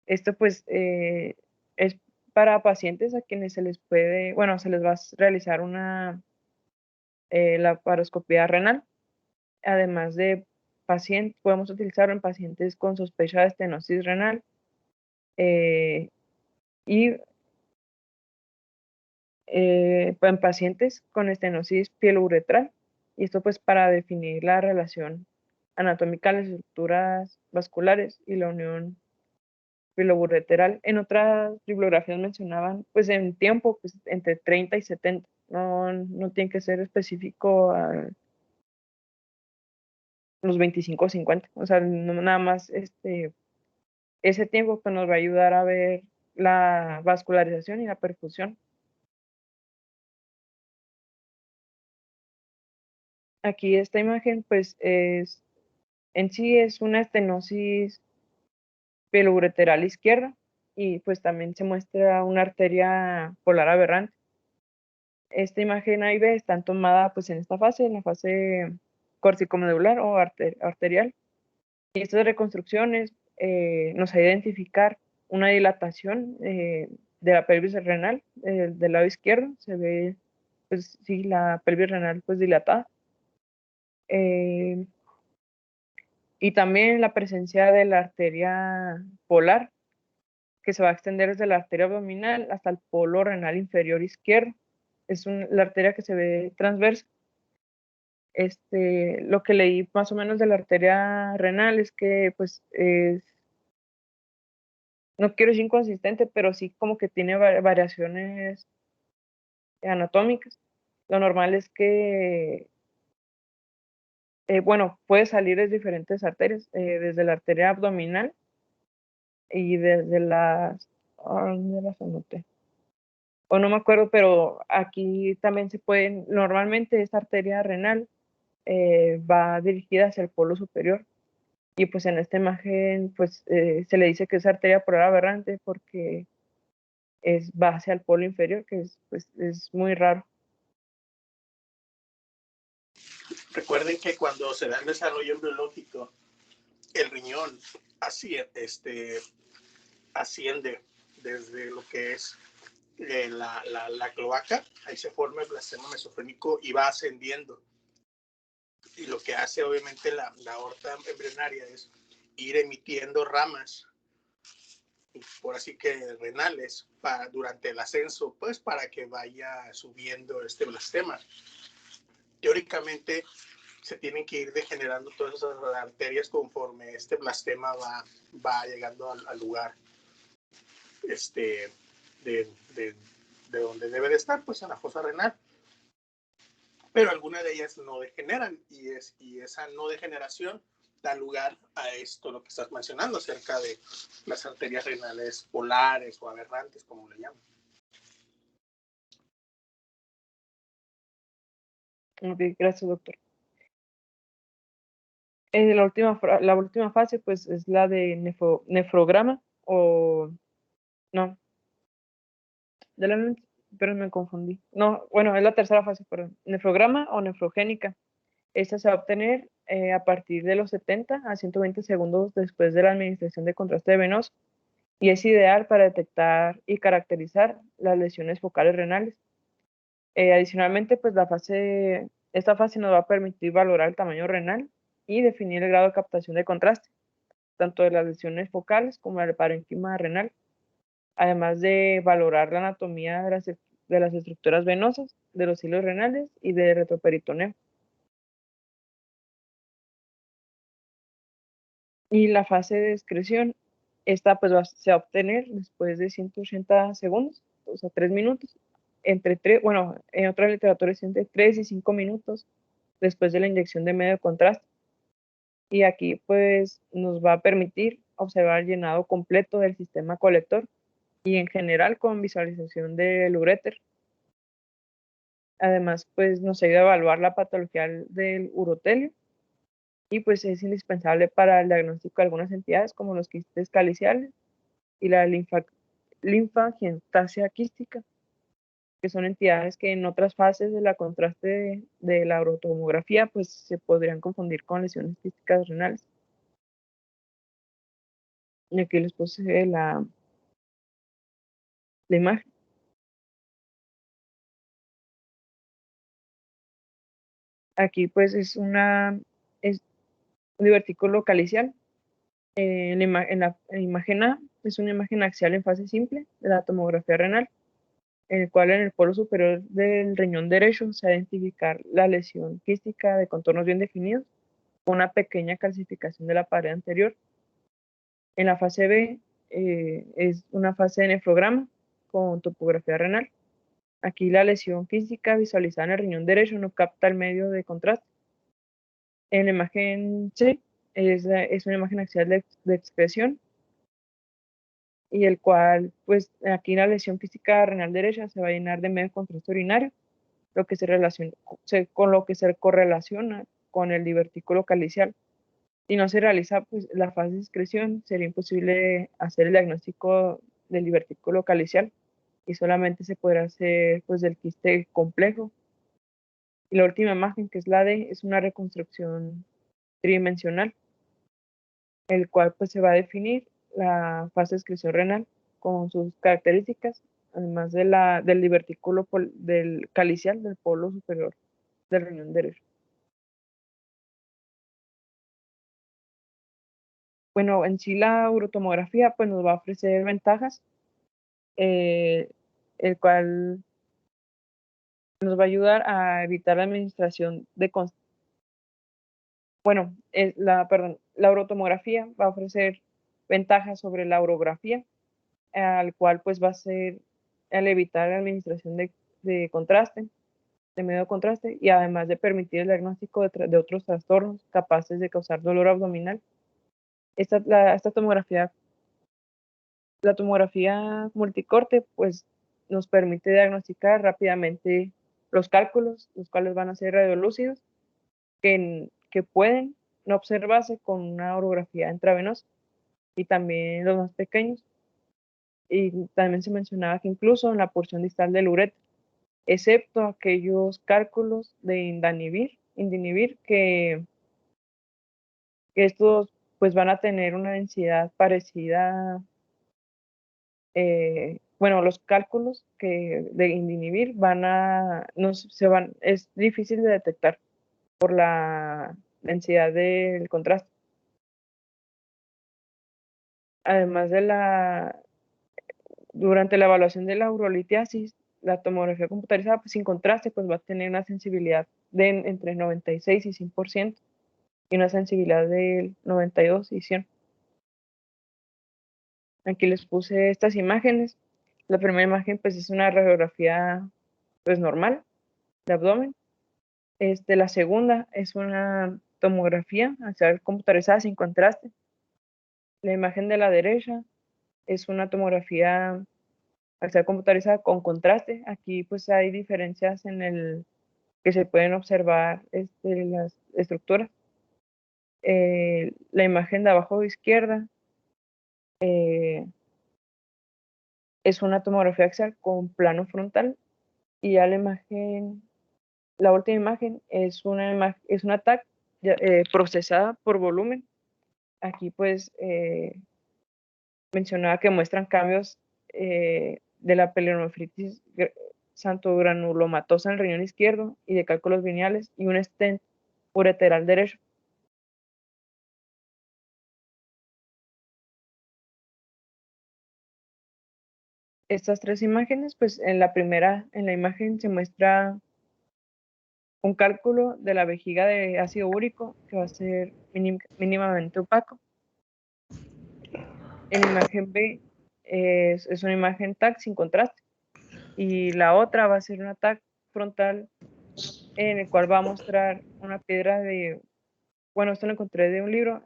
Esto pues es para pacientes a quienes se les va a realizar una laparoscopía renal. Además de podemos utilizarlo en pacientes con sospecha de estenosis renal y en pacientes con estenosis pielouretral. Y esto pues para definir la relación anatómica de las estructuras vasculares y la unión piloburreteral. En otras bibliografías mencionaban pues en tiempo pues entre 30 y 70. No tiene que ser específico a los 25 o 50. O sea, no, nada más ese tiempo pues nos va a ayudar a ver la vascularización y la perfusión. Aquí esta imagen pues en sí es una estenosis pieloureteral izquierda, y pues también se muestra una arteria polar aberrante. Esta imagen A y B están tomadas pues en esta fase, en la fase corticomedular o arterial. Y estas reconstrucciones nos ayudan a identificar una dilatación de la pelvis renal del lado izquierdo. Se ve, pues sí, la pelvis renal pues dilatada. Y también la presencia de la arteria polar, que se va a extender desde la arteria abdominal hasta el polo renal inferior izquierdo. Es la arteria que se ve transversa. Lo que leí más o menos de la arteria renal es que pues no quiero decir inconsistente, pero sí como que tiene variaciones anatómicas. Lo normal es que, bueno, puede salir de diferentes arterias, desde la arteria abdominal y desde ¿dónde las anoté? O no me acuerdo, pero aquí también normalmente esta arteria renal va dirigida hacia el polo superior. Y pues en esta imagen pues se le dice que es arteria polar aberrante porque va hacia el polo inferior, que es muy raro.
Recuerden que cuando se da el desarrollo embriológico, el riñón asciende desde lo que es la cloaca, ahí se forma el blastema mesofrénico y va ascendiendo. Y lo que hace obviamente la aorta embrionaria es ir emitiendo ramas por así que renales durante el ascenso, pues para que vaya subiendo este blastema. Teóricamente se tienen que ir degenerando todas esas arterias conforme este blastema va llegando al lugar de donde debe de estar, pues en la fosa renal. Pero algunas de ellas no degeneran y esa no degeneración da lugar a esto, lo que estás mencionando acerca de las arterias renales polares o aberrantes, como le llaman.
Ok, gracias, doctor. La última fase, pues, es la de nefrograma o... No, pero me confundí. No, bueno, es la tercera fase, perdón. Nefrograma o nefrogénica. Esta se va a obtener a partir de los 70 a 120 segundos después de la administración de contraste venoso y es ideal para detectar y caracterizar las lesiones focales renales. Adicionalmente, pues esta fase nos va a permitir valorar el tamaño renal y definir el grado de captación de contraste, tanto de las lesiones focales como del parénquima renal, además de valorar la anatomía de las estructuras venosas, de los hilos renales y del retroperitoneo. Y la fase de excreción, esta pues se va a obtener después de 180 segundos, o sea, 3 minutos, bueno, en otra literatura es entre 3 y 5 minutos después de la inyección de medio de contraste. Y aquí pues nos va a permitir observar el llenado completo del sistema colector y en general con visualización del uréter. Además, pues nos ayuda a evaluar la patología del urotelio y pues es indispensable para el diagnóstico de algunas entidades como los quistes caliciales y la linfagiectasia quística, que son entidades que en otras fases de la contraste de la urotomografía pues se podrían confundir con lesiones quísticas renales. Y aquí les puse la imagen. Aquí pues es un divertículo calicial. En la imagen A es una imagen axial en fase simple de la tomografía renal, en el cual en el polo superior del riñón derecho se va a identificar la lesión quística de contornos bien definidos, con una pequeña calcificación de la pared anterior. En la fase B es una fase de nefrograma con topografía renal. Aquí la lesión quística visualizada en el riñón derecho no capta el medio de contraste. En la imagen C es una imagen axial de excreción y el cual, pues aquí la lesión física renal derecha se va a llenar de medio contraste urinario, con lo que se correlaciona con el divertículo calicial. Si no se realiza pues, la fase de excreción, sería imposible hacer el diagnóstico del divertículo calicial y solamente se podrá hacer pues, del quiste complejo. Y la última imagen, que es la D, es una reconstrucción tridimensional, el cual pues, se va a definir la fase de excreción renal con sus características, además del divertículo del calicial del polo superior del riñón derecho. Bueno, en sí la urotomografía pues, nos va a ofrecer ventajas, el cual nos va a ayudar a evitar la administración de la urotomografía va a ofrecer ventajas sobre la urografía, al cual pues va a ser al evitar la administración de contraste, de medio contraste, y además de permitir el diagnóstico de otros trastornos capaces de causar dolor abdominal. Esta tomografía, la tomografía multicorte, pues nos permite diagnosticar rápidamente los cálculos, los cuales van a ser radiolúcidos, que pueden no observarse con una urografía intravenosa, y también los más pequeños. Y también se mencionaba que incluso en la porción distal del ureter, excepto aquellos cálculos de indinibir que estos pues van a tener una densidad parecida, bueno, los cálculos de indinibir es difícil de detectar por la densidad del contraste. Además durante la evaluación de la urolitiasis, la tomografía computarizada, pues sin contraste, pues va a tener una sensibilidad de entre 96 y 100% y una sensibilidad del 92 y 100. Aquí les puse estas imágenes. La primera imagen pues es una radiografía pues normal de abdomen. La segunda es una tomografía axial computarizada sin contraste. La imagen de la derecha es una tomografía axial computarizada con contraste. Aquí pues hay diferencias que se pueden observar las estructuras. La imagen de abajo izquierda es una tomografía axial con plano frontal y ya la última imagen es una TAC procesada por volumen. Aquí pues mencionaba que muestran cambios de la pelonefritis santo-granulomatosa en el riñón izquierdo y de cálculos lineales y un stent ureteral derecho. Estas tres imágenes, pues en la imagen se muestra un cálculo de la vejiga de ácido úrico que va a ser mínimamente opaco. En la imagen B es una imagen TAC sin contraste y la otra va a ser una TAC frontal en el cual va a mostrar una piedra esto lo encontré de un libro,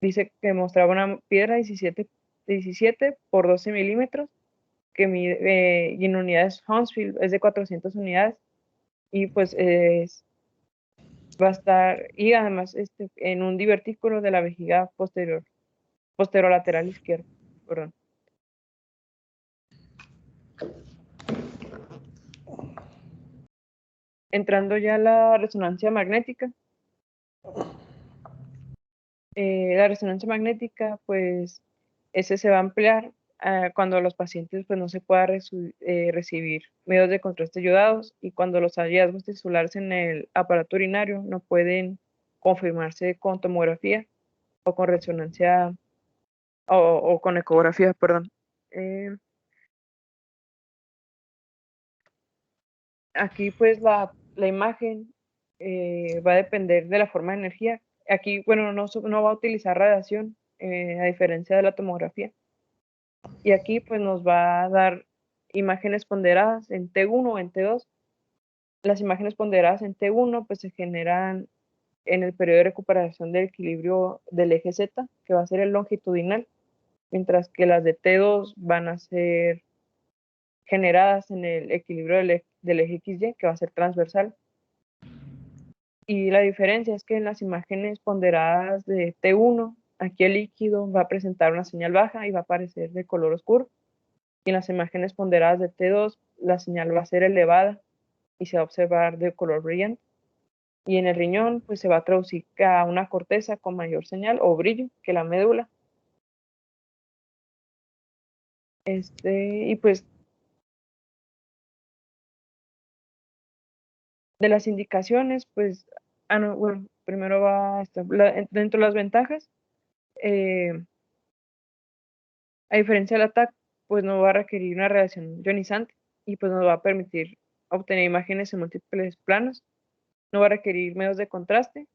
dice que mostraba una piedra 17 por 12 milímetros que mide, y en unidades Hounsfield es de 400 unidades y pues va a estar, y además en un divertículo de la vejiga posterolateral izquierdo, perdón. Entrando ya a la resonancia magnética. La resonancia magnética, pues, ese se va a emplear cuando los pacientes pues, no se pueda recibir medios de contraste yodados y cuando los hallazgos tisulares en el aparato urinario no pueden confirmarse con tomografía o con resonancia o con ecografía, perdón. Aquí pues la imagen va a depender de la forma de energía. Aquí, bueno, no va a utilizar radiación a diferencia de la tomografía. Y aquí pues nos va a dar imágenes ponderadas en T1 o en T2. Las imágenes ponderadas en T1 pues se generan en el periodo de recuperación del equilibrio del eje Z, que va a ser el longitudinal, mientras que las de T2 van a ser generadas en el equilibrio del eje XY, que va a ser transversal. Y la diferencia es que en las imágenes ponderadas de T1, aquí el líquido va a presentar una señal baja y va a aparecer de color oscuro. Y en las imágenes ponderadas de T2, la señal va a ser elevada y se va a observar de color brillante. Y en el riñón, pues se va a traducir a una corteza con mayor señal o brillo que la médula. Y pues de las indicaciones, pues, bueno, primero va a estar dentro de las ventajas. A diferencia del ATAC, pues no va a requerir una radiación ionizante y pues nos va a permitir obtener imágenes en múltiples planos. No va a requerir medios de contraste,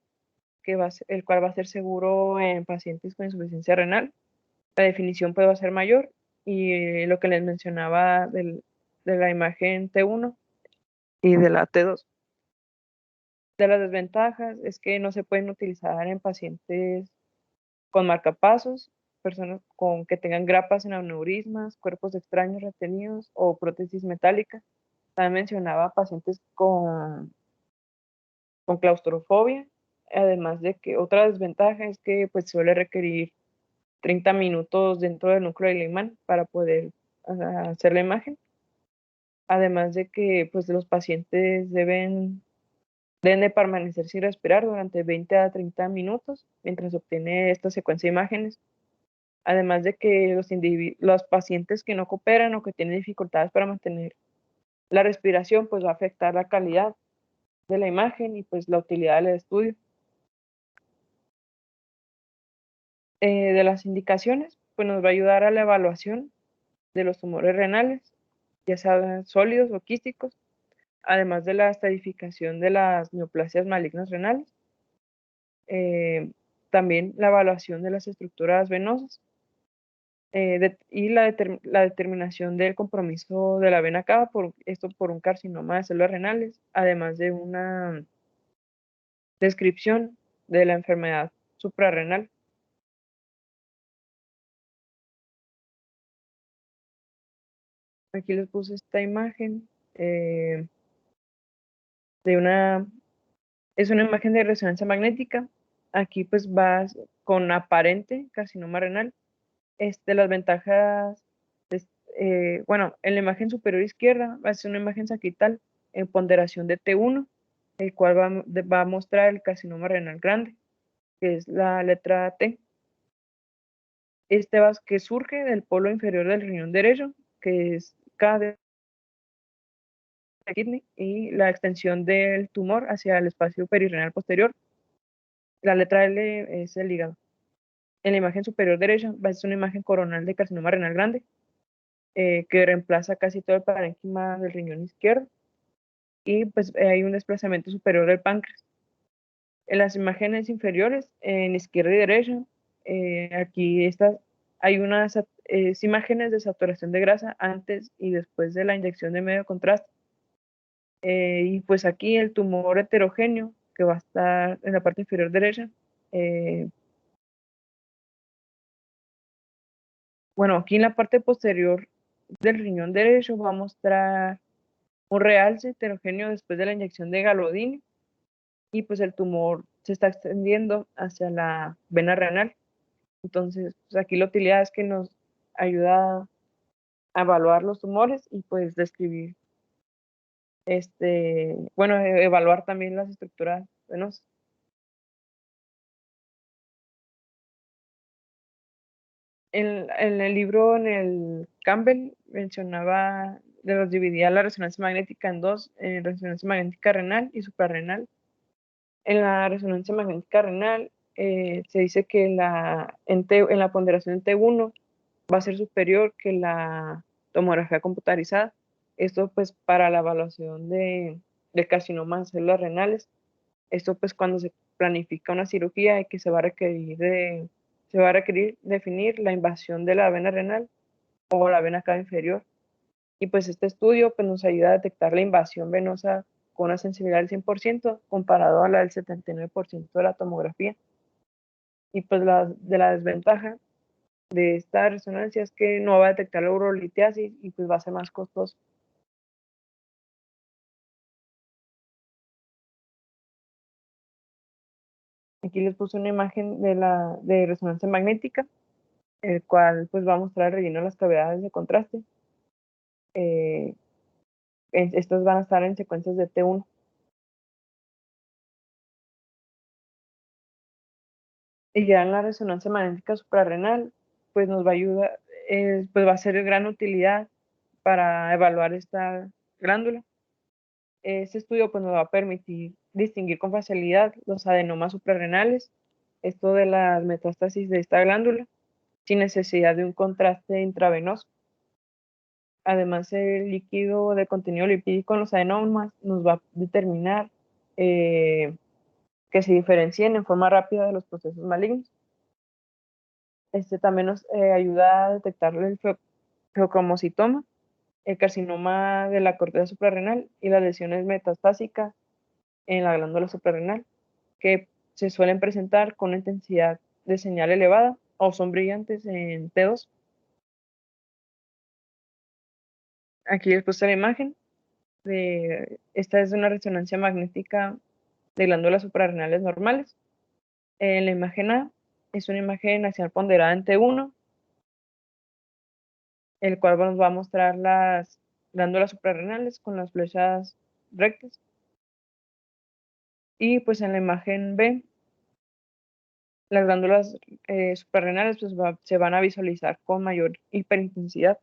el cual va a ser seguro en pacientes con insuficiencia renal. La definición pues va a ser mayor y lo que les mencionaba de la imagen T1 y de la T2. De las desventajas es que no se pueden utilizar en pacientes con marcapasos, personas con que tengan grapas en aneurismas, cuerpos extraños retenidos o prótesis metálica. También mencionaba pacientes con claustrofobia, además de que otra desventaja es que pues suele requerir 30 minutos dentro del núcleo del imán para poder hacer la imagen. Además de que pues los pacientes deben de permanecer sin respirar durante 20 a 30 minutos mientras se obtiene esta secuencia de imágenes. Además de que los pacientes que no cooperan o que tienen dificultades para mantener la respiración, pues va a afectar la calidad de la imagen y pues la utilidad del estudio. De las indicaciones, pues nos va a ayudar a la evaluación de los tumores renales, ya sean sólidos o quísticos, además de la estadificación de las neoplasias malignas renales, también la evaluación de las estructuras venosas y la determinación del compromiso de la vena cava, esto por un carcinoma de células renales, además de una descripción de la enfermedad suprarrenal. Aquí les puse esta imagen es una imagen de resonancia magnética. Aquí pues va con aparente carcinoma renal. Las ventajas, bueno, en la imagen superior izquierda va a ser una imagen saquital en ponderación de T1, el cual va a mostrar el carcinoma renal grande, que es la letra T. Que surge del polo inferior del riñón derecho, que es K de kidney, y la extensión del tumor hacia el espacio perirenal posterior. La letra L es el hígado. En la imagen superior derecha va a ser una imagen coronal de carcinoma renal grande, que reemplaza casi todo el parénquima del riñón izquierdo, y pues hay un desplazamiento superior del páncreas. En las imágenes inferiores, en izquierda y derecha, aquí hay unas imágenes de saturación de grasa antes y después de la inyección de medio contraste. Y pues aquí el tumor heterogéneo, que va a estar en la parte inferior derecha, bueno, aquí en la parte posterior del riñón derecho va a mostrar un realce heterogéneo después de la inyección de galodine, y pues el tumor se está extendiendo hacia la vena renal. Entonces, pues aquí la utilidad es que nos ayuda a evaluar los tumores y pues describir, bueno, evaluar también las estructuras venosas. En el libro, en el Campbell, mencionaba, los dividía la resonancia magnética en dos, resonancia magnética renal y suprarrenal. En la resonancia magnética renal se dice que en la ponderación en T1 va a ser superior que la tomografía computarizada. Esto pues para la evaluación de carcinoma de células renales. Esto pues cuando se planifica una cirugía y que se va a requerir definir la invasión de la vena renal o la vena cava inferior. Y pues este estudio pues nos ayuda a detectar la invasión venosa con una sensibilidad del 100% comparado a la del 79% de la tomografía. Y pues de la desventaja de esta resonancia es que no va a detectar la urolitiasis y pues va a ser más costoso. Aquí les puse una imagen de resonancia magnética, el cual pues va a mostrar el relleno de las cavidades de contraste. Estos van a estar en secuencias de T1. Y ya en la resonancia magnética suprarrenal, pues nos va a ayudar, pues va a ser de gran utilidad para evaluar esta glándula. Este estudio pues nos va a permitir distinguir con facilidad los adenomas suprarrenales, esto de las metástasis de esta glándula, sin necesidad de un contraste intravenoso. Además, el líquido de contenido lipídico en los adenomas nos va a determinar que se diferencien en forma rápida de los procesos malignos. También nos ayuda a detectar el feocromocitoma, el carcinoma de la corteza suprarrenal y las lesiones metastásicas en la glándula suprarrenal, que se suelen presentar con una intensidad de señal elevada o son brillantes en T2. Aquí les puse la imagen. Esta es una resonancia magnética de glándulas suprarrenales normales. En la imagen A es una imagen axial ponderada en T1, el cual nos va a mostrar las glándulas suprarrenales con las flechas rectas. Y pues en la imagen B, las glándulas suprarrenales pues se van a visualizar con mayor hiperintensidad.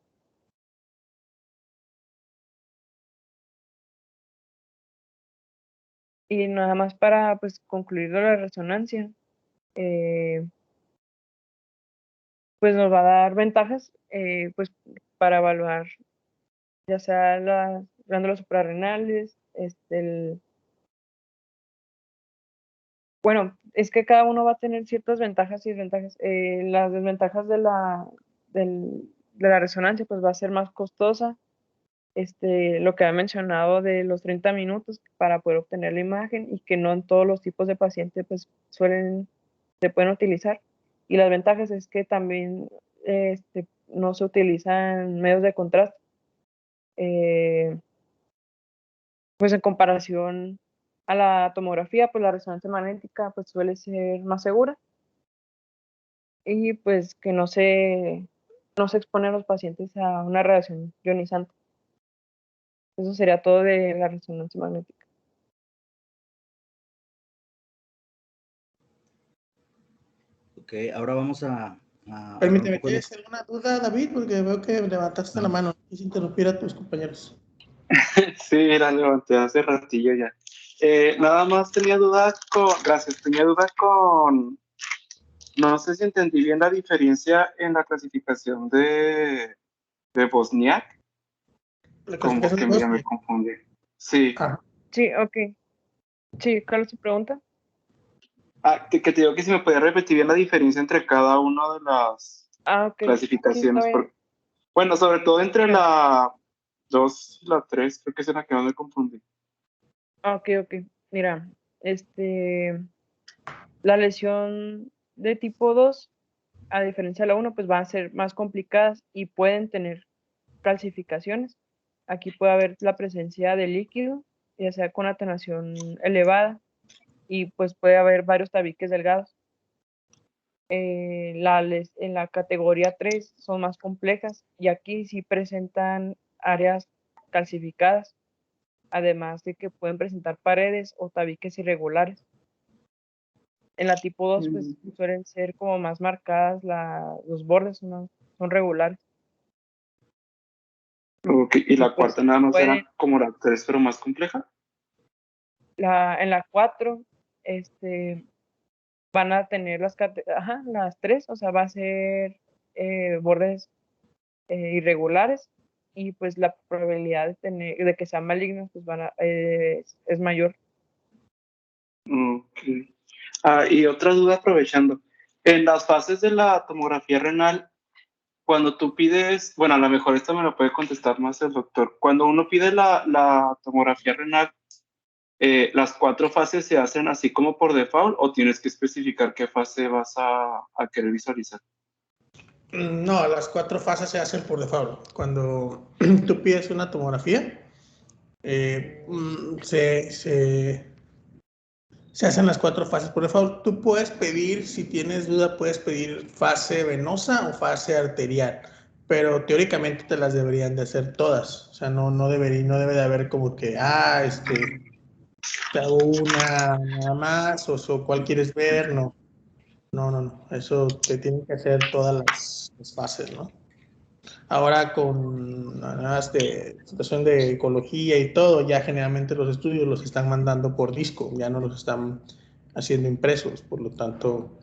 Y nada más para pues concluir la resonancia, pues nos va a dar ventajas pues para evaluar ya sea las glándulas suprarrenales, bueno, es que cada uno va a tener ciertas ventajas y desventajas. Las desventajas de la resonancia pues va a ser más costosa. Lo que ha mencionado de los 30 minutos para poder obtener la imagen y que no en todos los tipos de pacientes pues se pueden utilizar. Y las ventajas es que también no se utilizan medios de contraste. Pues en comparación a la tomografía, pues la resonancia magnética pues suele ser más segura y pues que no se expone a los pacientes a una radiación ionizante. Eso sería todo de la resonancia magnética.
Ok, ahora vamos a
Permíteme, ¿tienes alguna duda, David? Porque veo que levantaste la mano. Quise interrumpir a tus compañeros.
Sí, la levanté hace ratillo ya. Nada más tenía duda con, no sé si entendí bien la diferencia en la clasificación de Bosniak, como que me confundí. Sí.
Ah.
Sí, ok. Sí, ¿cuál es tu pregunta?
Que te digo que si me podía repetir bien la diferencia entre cada una de las clasificaciones.
Sí,
bueno, sobre todo entre la 2 y la 3, creo que es en la que más me confundí.
Ok. Mira, la lesión de tipo 2, a diferencia de la 1, pues van a ser más complicadas y pueden tener calcificaciones. Aquí puede haber la presencia de líquido, ya sea con atenuación elevada, y pues puede haber varios tabiques delgados. En la categoría 3 son más complejas y aquí sí presentan áreas calcificadas, además de que pueden presentar paredes o tabiques irregulares. En la tipo 2 pues suelen ser como más marcadas, los bordes son regulares.
Okay. ¿Y la
pues,
cuarta nada más era como la 3, pero más compleja?
En la 4, van a tener las 3, o sea, va a ser bordes irregulares y pues la probabilidad de que sean malignos pues es mayor.
Okay. Y otra duda aprovechando. En las fases de la tomografía renal, cuando tú pides, bueno, a lo mejor esto me lo puede contestar más el doctor, cuando uno pide la tomografía renal, ¿las 4 fases se hacen así como por default o tienes que especificar qué fase vas a querer visualizar?
No, las 4 fases se hacen por default. Cuando tú pides una tomografía, se hacen las 4 fases por default. Tú puedes pedir, si tienes duda, puedes pedir fase venosa o fase arterial, pero teóricamente te las deberían de hacer todas. O sea, no debe de haber como que, te hago una nada más o cuál quieres ver. No. Eso te tienen que hacer todas las fases, ¿no? Ahora con la situación de ecología y todo, ya generalmente los estudios los están mandando por disco, ya no los están haciendo impresos, por lo tanto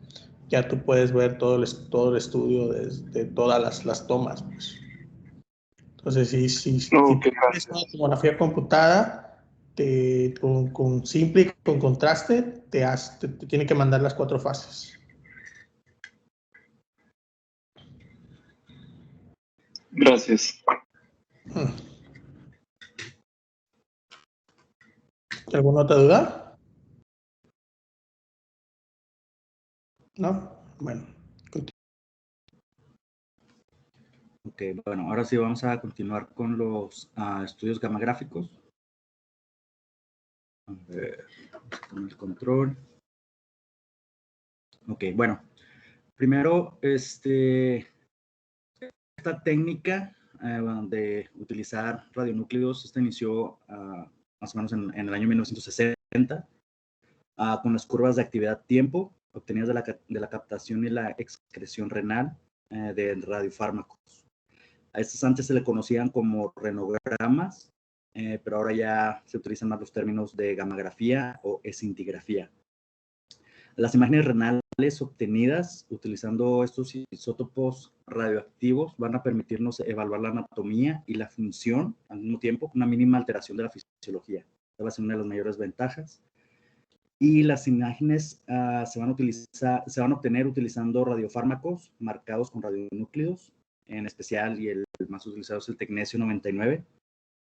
ya tú puedes ver todo el estudio de todas las tomas, pues. Entonces, si tienes una tomografía computada, con simple y con contraste, te tiene que mandar las 4 fases.
Gracias.
¿Alguna otra duda? ¿No? Bueno.
Ok, bueno, ahora sí vamos a continuar con los estudios gamagráficos. A ver, con el control. Ok, bueno, primero, esta técnica de utilizar radionúclidos, inició más o menos en el año 1960 con las curvas de actividad-tiempo obtenidas de la captación y la excreción renal de radiofármacos. A estos antes se le conocían como renogramas, pero ahora ya se utilizan más los términos de gammagrafía o escintigrafía. Las imágenes renales obtenidas utilizando estos isótopos radioactivos van a permitirnos evaluar la anatomía y la función al mismo tiempo, con una mínima alteración de la fisiología. Esta va a ser una de las mayores ventajas. Y las imágenes se van a obtener utilizando radiofármacos marcados con radionúclidos, en especial, y el más utilizado es el tecnesio 99,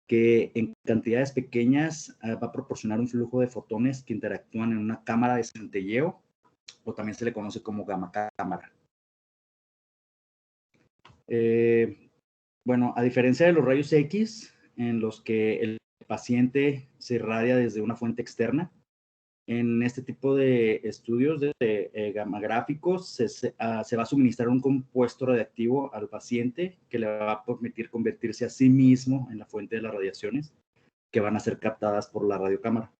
que en cantidades pequeñas va a proporcionar un flujo de fotones que interactúan en una cámara de centelleo, o también se le conoce como gamma cámara. Bueno, a diferencia de los rayos X, en los que el paciente se irradia desde una fuente externa, en este tipo de estudios de gamagráficos se va a suministrar un compuesto radiactivo al paciente que le va a permitir convertirse a sí mismo en la fuente de las radiaciones que van a ser captadas por la radiocámara.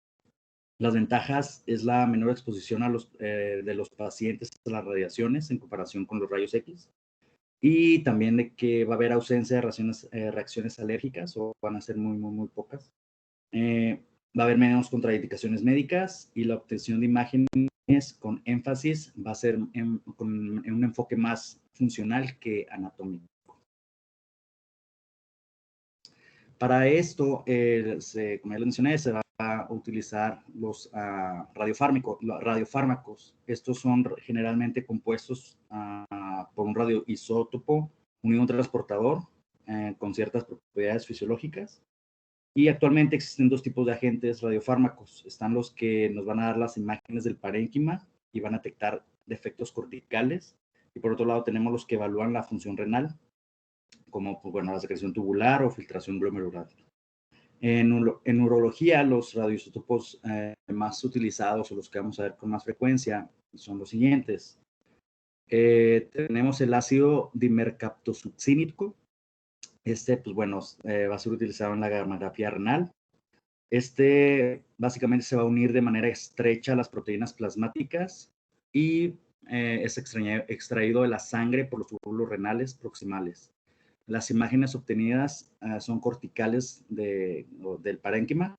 Las ventajas es la menor exposición de los pacientes a las radiaciones en comparación con los rayos X, y también de que va a haber ausencia de reacciones alérgicas, o van a ser muy, muy, muy pocas. Va a haber menos contraindicaciones médicas, y la obtención de imágenes con énfasis va a ser con un enfoque más funcional que anatómico. Para esto, como ya lo mencioné, se va a utilizar los radiofármacos. Estos son generalmente compuestos por un radioisótopo unido a un transportador con ciertas propiedades fisiológicas. Y actualmente existen dos tipos de agentes radiofármacos. Están los que nos van a dar las imágenes del parénquima y van a detectar defectos corticales. Y por otro lado tenemos los que evalúan la función renal, como pues, bueno, la secreción tubular o filtración glomerular. En urología, los radioisótopos más utilizados, o los que vamos a ver con más frecuencia, son los siguientes. Tenemos el ácido dimercaptosuccínico. Pues bueno, va a ser utilizado en la gammagrafía renal. Básicamente se va a unir de manera estrecha a las proteínas plasmáticas y es extraído de la sangre por los túbulos renales proximales. Las imágenes obtenidas son corticales del parénquima,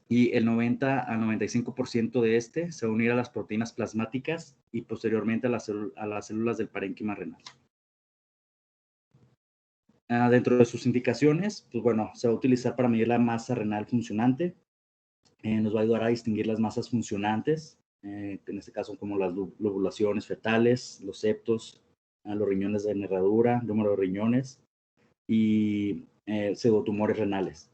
y el 90 al 95% de se va a unir a las proteínas plasmáticas y posteriormente a las células del parénquima renal. Dentro de sus indicaciones, pues bueno, se va a utilizar para medir la masa renal funcionante. Nos va a ayudar a distinguir las masas funcionantes, en este caso como las lobulaciones fetales, los septos, los riñones de nervadura, número de riñones y pseudotumores renales.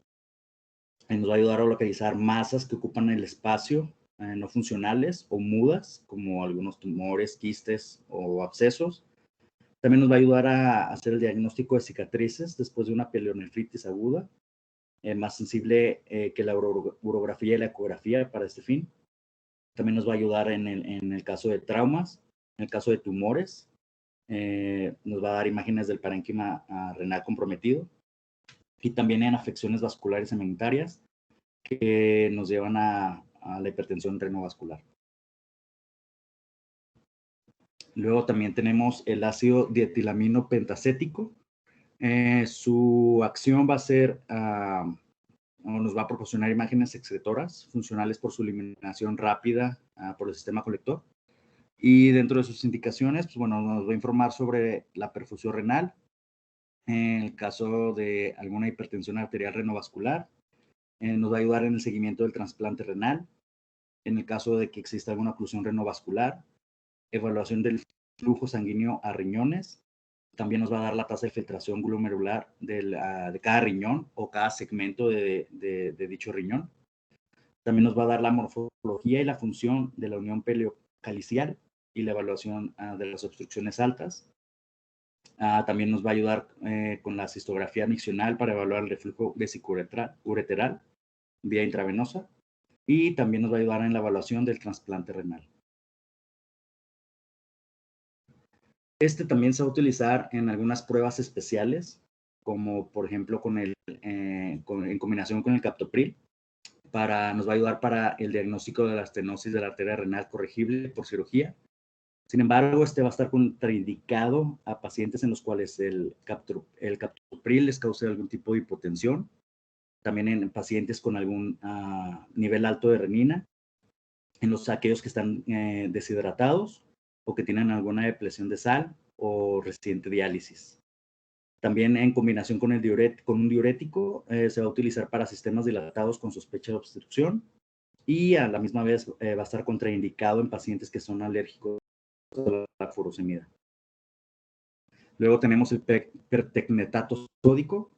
Nos va a ayudar a localizar masas que ocupan el espacio, no funcionales o mudas, como algunos tumores, quistes o abscesos. También nos va a ayudar a hacer el diagnóstico de cicatrices después de una pielonefritis aguda, más sensible que la urografía y la ecografía para este fin. También nos va a ayudar en el caso de traumas, en el caso de tumores. Nos va a dar imágenes del parénquima renal comprometido, y también en afecciones vasculares sementarias que nos llevan a la hipertensión renovascular. Luego también tenemos el ácido dietilamino pentacético. Su acción va a ser, nos va a proporcionar imágenes excretoras funcionales por su eliminación rápida por el sistema colector. Y dentro de sus indicaciones, pues bueno, nos va a informar sobre la perfusión renal, en el caso de alguna hipertensión arterial renovascular. Nos va a ayudar en el seguimiento del trasplante renal, en el caso de que exista alguna oclusión renovascular, evaluación del flujo sanguíneo a riñones. También nos va a dar la tasa de filtración glomerular de cada riñón o cada segmento de dicho riñón. También nos va a dar la morfología y la función de la unión peleocalicial y la evaluación de las obstrucciones altas. También nos va a ayudar con la cistografía miccional para evaluar el reflujo vesicoureteral vía intravenosa, y también nos va a ayudar en la evaluación del trasplante renal. También se va a utilizar en algunas pruebas especiales, como por ejemplo en combinación con el captopril, nos va a ayudar para el diagnóstico de la estenosis de la arteria renal corregible por cirugía. Sin embargo, va a estar contraindicado a pacientes en los cuales el captopril les cause algún tipo de hipotensión, también en pacientes con algún nivel alto de renina, en aquellos que están deshidratados, o que tienen alguna depresión de sal o reciente diálisis. También en combinación con un diurético se va a utilizar para sistemas dilatados con sospecha de obstrucción y a la misma vez va a estar contraindicado en pacientes que son alérgicos a la furosemida. Luego tenemos el pertecnetato sódico.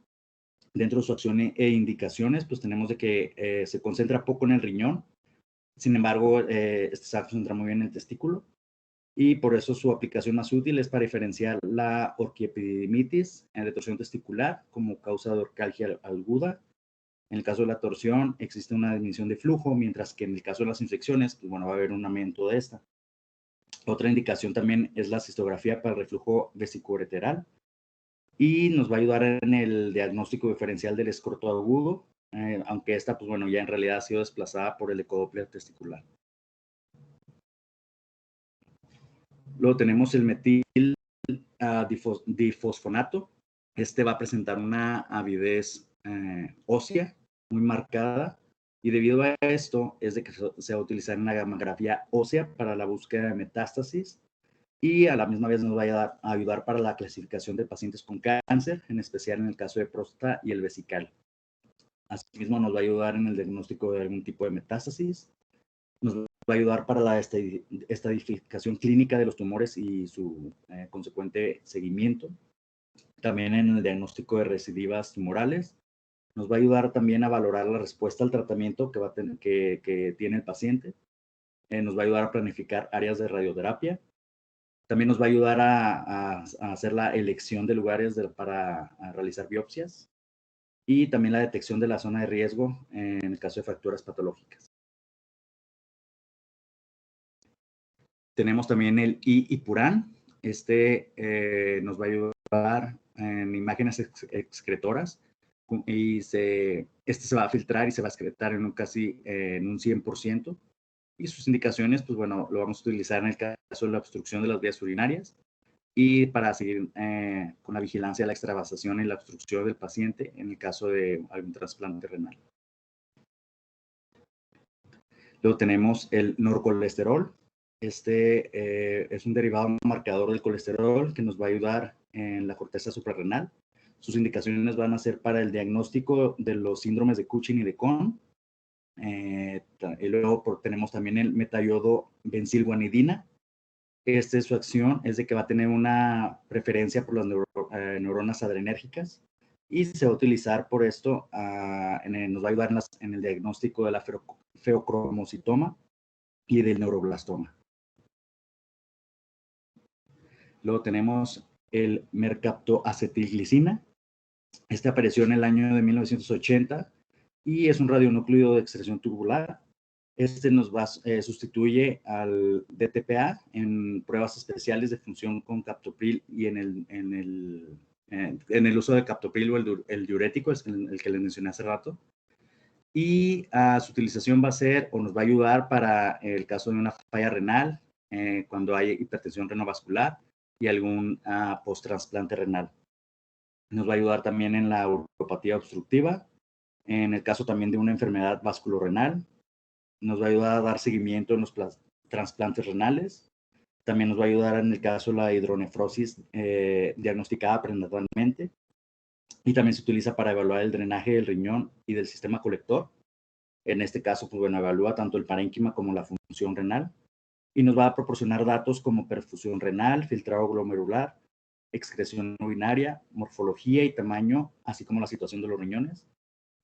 Dentro de su acción e indicaciones, pues tenemos de que se concentra poco en el riñón. Sin embargo, este se concentra muy bien en el testículo. Y por eso su aplicación más útil es para diferenciar la orquiepididimitis en la torsión testicular como causa de orcalgia aguda. En el caso de la torsión existe una disminución de flujo, mientras que en el caso de las infecciones, pues bueno, va a haber un aumento de esta. Otra indicación también es la cistografía para el reflujo vesicoureteral y nos va a ayudar en el diagnóstico diferencial del escroto agudo, aunque esta, pues bueno, ya en realidad ha sido desplazada por el ecodoppler testicular. Luego tenemos el metil difosfonato. Este va a presentar una avidez ósea muy marcada y debido a esto es de que se va a utilizar en la gamografía ósea para la búsqueda de metástasis y a la misma vez nos va a ayudar para la clasificación de pacientes con cáncer, en especial en el caso de próstata y el vesical. Asimismo nos va a ayudar en el diagnóstico de algún tipo de metástasis, nos va a ayudar para la estadificación clínica de los tumores y su consecuente seguimiento. También en el diagnóstico de recidivas tumorales. Nos va a ayudar también a valorar la respuesta al tratamiento que tiene el paciente. Nos va a ayudar a planificar áreas de radioterapia. También nos va a ayudar a hacer la elección de lugares para realizar biopsias. Y también la detección de la zona de riesgo en el caso de fracturas patológicas. Tenemos también el IPURAN. Este nos va a ayudar en imágenes excretoras y este se va a filtrar y se va a excretar en un 100%. Y sus indicaciones, pues bueno, lo vamos a utilizar en el caso de la obstrucción de las vías urinarias y para seguir con la vigilancia de la extravasación y la obstrucción del paciente en el caso de algún trasplante renal. Luego tenemos el norcolesterol. Este es un derivado marcador del colesterol que nos va a ayudar en la corteza suprarrenal. Sus indicaciones van a ser para el diagnóstico de los síndromes de Cushing y de Cohn. Y luego tenemos también el metayodo benzilguanidina. Su acción es de que va a tener una preferencia por las neuronas adrenérgicas y se va a utilizar por esto, nos va a ayudar en el diagnóstico de la feocromocitoma y del neuroblastoma. Luego tenemos el mercaptoacetilglicina. Este apareció en el año de 1980 y es un radionúclido de excreción tubular. Este nos sustituye al DTPA en pruebas especiales de función con captopril y en el uso de captopril o el diurético, es el que les mencioné hace rato. Y su utilización va a ser o nos va a ayudar para el caso de una falla renal, cuando hay hipertensión renovascular y algún post-trasplante renal. Nos va a ayudar también en la uropatía obstructiva, en el caso también de una enfermedad vasculorenal. Nos va a ayudar a dar seguimiento en los trasplantes renales. También nos va a ayudar en el caso de la hidronefrosis diagnosticada prenatalmente. Y también se utiliza para evaluar el drenaje del riñón y del sistema colector. En este caso, pues bueno, evalúa tanto el parénquima como la función renal. Y nos va a proporcionar datos como perfusión renal, filtrado glomerular, excreción urinaria, morfología y tamaño, así como la situación de los riñones.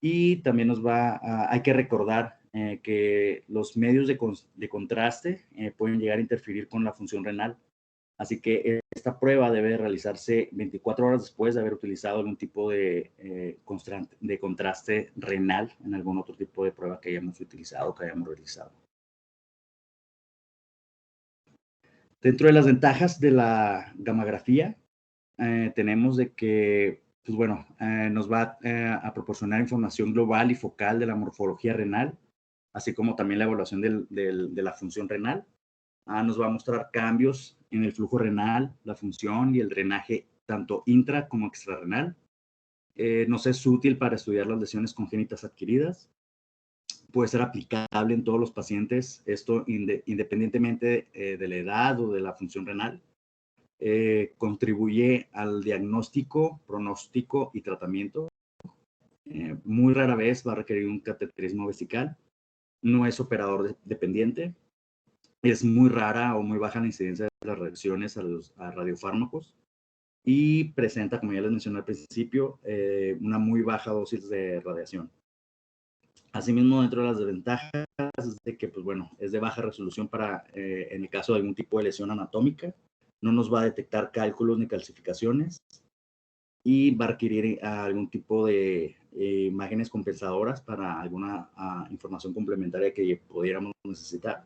Y también hay que recordar que los medios de contraste pueden llegar a interferir con la función renal. Así que esta prueba debe realizarse 24 horas después de haber utilizado algún tipo de contraste renal en algún otro tipo de prueba que hayamos utilizado o que hayamos realizado. Dentro de las ventajas de la gamografía, tenemos de que pues bueno, nos va a proporcionar información global y focal de la morfología renal, así como también la evaluación de la función renal. Nos va a mostrar cambios en el flujo renal, la función y el drenaje tanto intra como extrarrenal. Nos es útil para estudiar las lesiones congénitas adquiridas. puede ser aplicable en todos los pacientes, esto independientemente de la edad o de la función renal. Contribuye al diagnóstico, pronóstico y tratamiento. Muy rara vez va a requerir un cateterismo vesical. No es operador dependiente. Es muy rara o muy baja la incidencia de las reacciones a radiofármacos. Y presenta, como ya les mencioné al principio, una muy baja dosis de radiación. Asimismo, dentro de las desventajas es de que, pues bueno, es de baja resolución para, en el caso de algún tipo de lesión anatómica. No nos va a detectar cálculos ni calcificaciones y va a requerir algún tipo de imágenes compensadoras para alguna información complementaria que pudiéramos necesitar.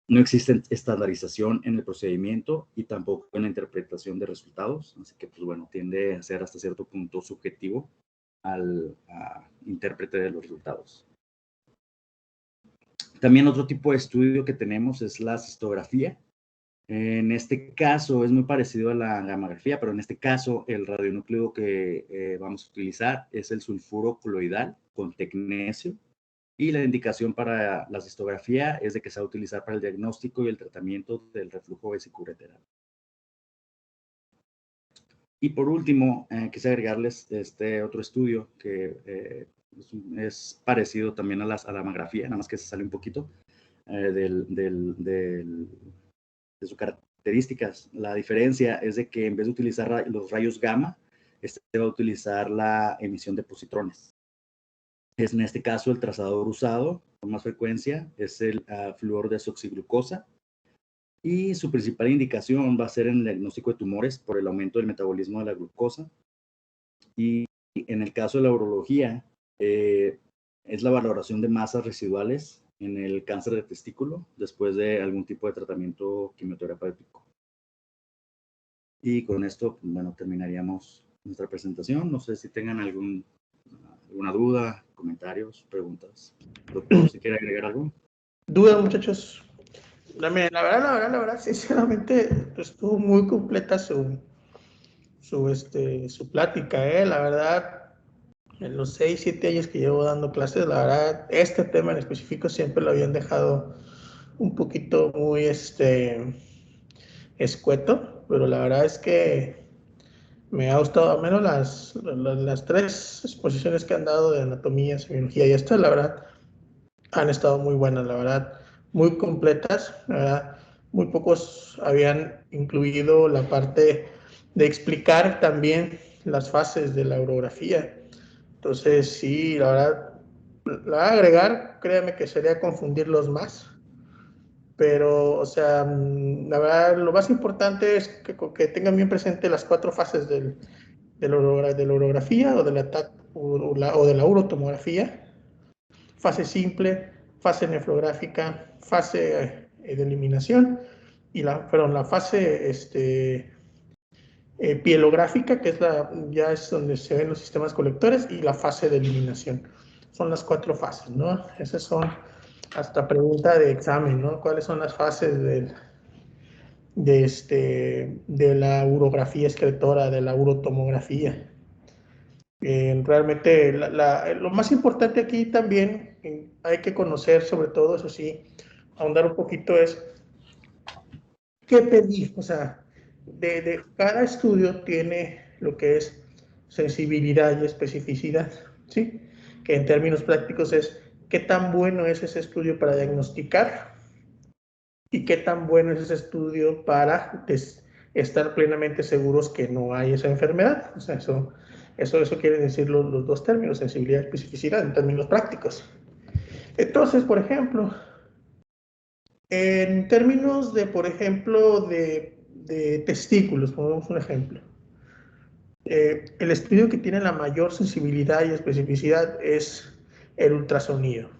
No existe estandarización en el procedimiento y tampoco en la interpretación de resultados, así que, pues bueno, tiende a ser hasta cierto punto subjetivo al intérprete de los resultados. También otro tipo de estudio que tenemos es la cistografía. En este caso es muy parecido a la gammagrafía, pero en este caso el radionúclido que vamos a utilizar es el sulfuro coloidal con tecnesio. Y la indicación para la cistografía es de que se va a utilizar para el diagnóstico y el tratamiento del reflujo vesicureteral. Y por último, quise agregarles este otro estudio que es parecido también a la gammagrafía, nada más que se sale un poquito de sus características. La diferencia es de que en vez de utilizar los rayos gamma, este va a utilizar la emisión de positrones. En este caso, el trazador usado con más frecuencia es el fluor de desoxiglucosa y su principal indicación va a ser en el diagnóstico de tumores por el aumento del metabolismo de la glucosa. Y en el caso de la urología, es la valoración de masas residuales en el cáncer de testículo después de algún tipo de tratamiento quimioterapéutico. Y con esto, bueno, terminaríamos nuestra presentación. No sé si tengan alguna duda, comentarios, preguntas. Doctor, si quiere agregar algo.
Duda, muchachos. La verdad, sinceramente, estuvo muy completa su plática, La verdad, en los 6, 7 años que llevo dando clases, la verdad, este tema en específico siempre lo habían dejado un poquito muy escueto, pero la verdad es que me ha gustado, al menos las 3 exposiciones que han dado de anatomía, semiología y esta, la verdad, han estado muy buenas, la verdad, muy completas, la verdad, muy pocos habían incluido la parte de explicar también las fases de la urografía. Entonces, sí, la verdad, la voy a agregar, créanme que sería confundirlos más. Pero, o sea, la verdad, lo más importante es que tengan bien presente las 4 fases de la urografía o de la urotomografía. Fase simple, fase nefrográfica, fase de eliminación y la fase pielográfica, que es ya es donde se ven los sistemas colectores, y la fase de eliminación. Son las 4 fases, ¿no? Esas son hasta pregunta de examen, ¿no? ¿Cuáles son las fases de la urografía excretora, de la urotomografía? Realmente lo más importante aquí también hay que conocer, sobre todo, eso sí, ahondar un poquito es qué pedir. O sea, de cada estudio tiene lo que es sensibilidad y especificidad, ¿sí? Que en términos prácticos es qué tan bueno es ese estudio para diagnosticar y qué tan bueno es ese estudio para estar plenamente seguros que no hay esa enfermedad. O sea, eso quiere decir los 2 términos, sensibilidad y especificidad, en términos prácticos. Entonces, por ejemplo, en términos de, por ejemplo, de testículos, pongamos un ejemplo. El estudio que tiene la mayor sensibilidad y especificidad es el ultrasonido.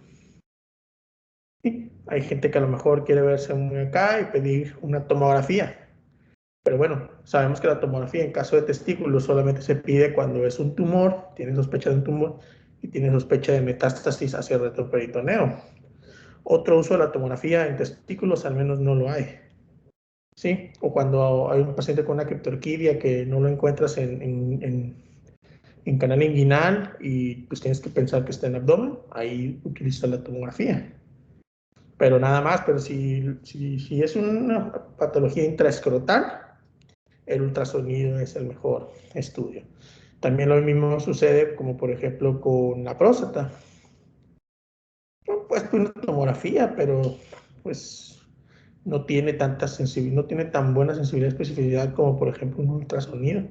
¿Sí? Hay gente que a lo mejor quiere verse muy acá y pedir una tomografía. Pero bueno, sabemos que la tomografía en caso de testículos solamente se pide cuando es un tumor, tiene sospecha de un tumor y tiene sospecha de metástasis hacia el retroperitoneo. Otro uso de la tomografía en testículos al menos no lo hay. ¿Sí? O cuando hay un paciente con una criptorquidia que no lo encuentras en en canal inguinal y pues tienes que pensar que está en abdomen, ahí utiliza la tomografía. Pero nada más, pero si es una patología intraescrotal, el ultrasonido es el mejor estudio. También lo mismo sucede como por ejemplo con la próstata. Pues una tomografía, pero pues no tiene tanta sensibilidad, no tiene tan buena sensibilidad y especificidad como por ejemplo un ultrasonido.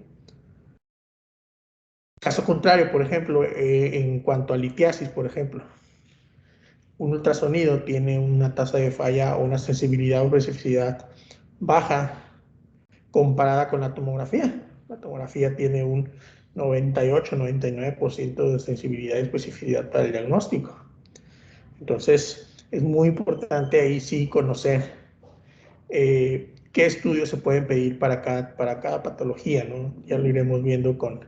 Caso contrario, por ejemplo, en cuanto a litiasis, por ejemplo, un ultrasonido tiene una tasa de falla o una sensibilidad o especificidad baja comparada con la tomografía. La tomografía tiene un 98-99% de sensibilidad y especificidad para el diagnóstico. Entonces, es muy importante ahí sí conocer qué estudios se pueden pedir para cada patología, ¿no? Ya lo iremos viendo con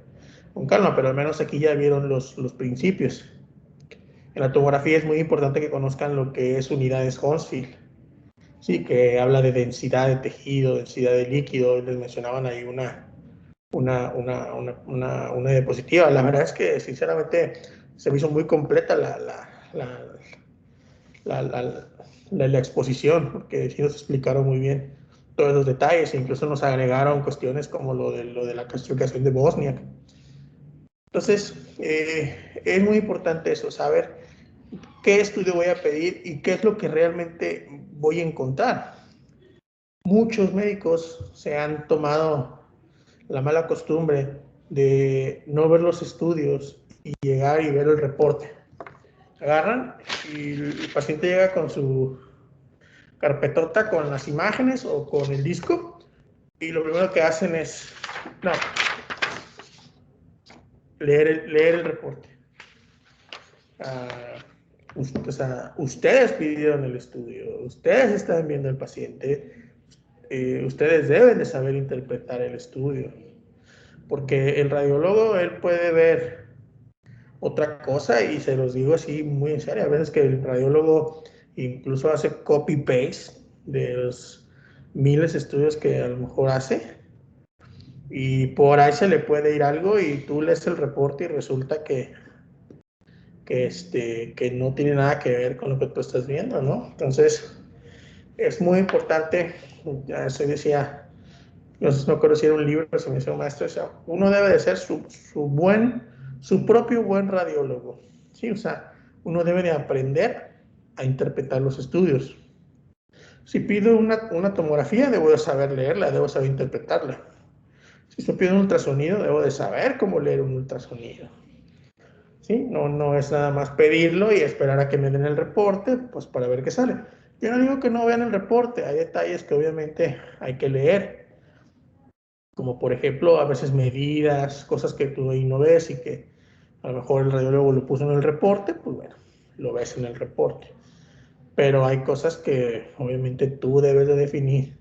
calma, pero al menos aquí ya vieron los principios. En la tomografía es muy importante que conozcan lo que es unidades Hounsfield, sí, que habla de densidad de tejido, densidad de líquido. Les mencionaban ahí una diapositiva. La verdad es que sinceramente se me hizo muy completa la exposición, porque sí nos explicaron muy bien todos los detalles e incluso nos agregaron cuestiones como lo de la clasificación de Bosniak. Entonces, es muy importante eso, saber qué estudio voy a pedir y qué es lo que realmente voy a encontrar. Muchos médicos se han tomado la mala costumbre de no ver los estudios y llegar y ver el reporte. Agarran y el paciente llega con su carpetota con las imágenes o con el disco y lo primero que hacen es leer el reporte. Ustedes pidieron el estudio, ustedes están viendo al paciente, ustedes deben de saber interpretar el estudio, porque el radiólogo, él puede ver otra cosa y se los digo así muy en serio, a veces que el radiólogo incluso hace copy-paste de los miles de estudios que a lo mejor hace y por ahí se le puede ir algo y tú lees el reporte y resulta que no tiene nada que ver con lo que tú estás viendo, ¿no? Entonces, es muy importante, ya se decía, no recuerdo si era un libro, si me decía un maestro, o sea, uno debe de ser su propio buen radiólogo, ¿sí? O sea, uno debe de aprender a interpretar los estudios. Si pido una tomografía, debo de saber leerla, debo saber interpretarla. Si estoy pidiendo un ultrasonido, debo de saber cómo leer un ultrasonido. ¿Sí? No es nada más pedirlo y esperar a que me den el reporte, pues para ver qué sale. Yo no digo que no vean el reporte, hay detalles que obviamente hay que leer, como por ejemplo a veces medidas, cosas que tú ahí no ves y que a lo mejor el radiólogo lo puso en el reporte, pues bueno, lo ves en el reporte. Pero hay cosas que obviamente tú debes de definir,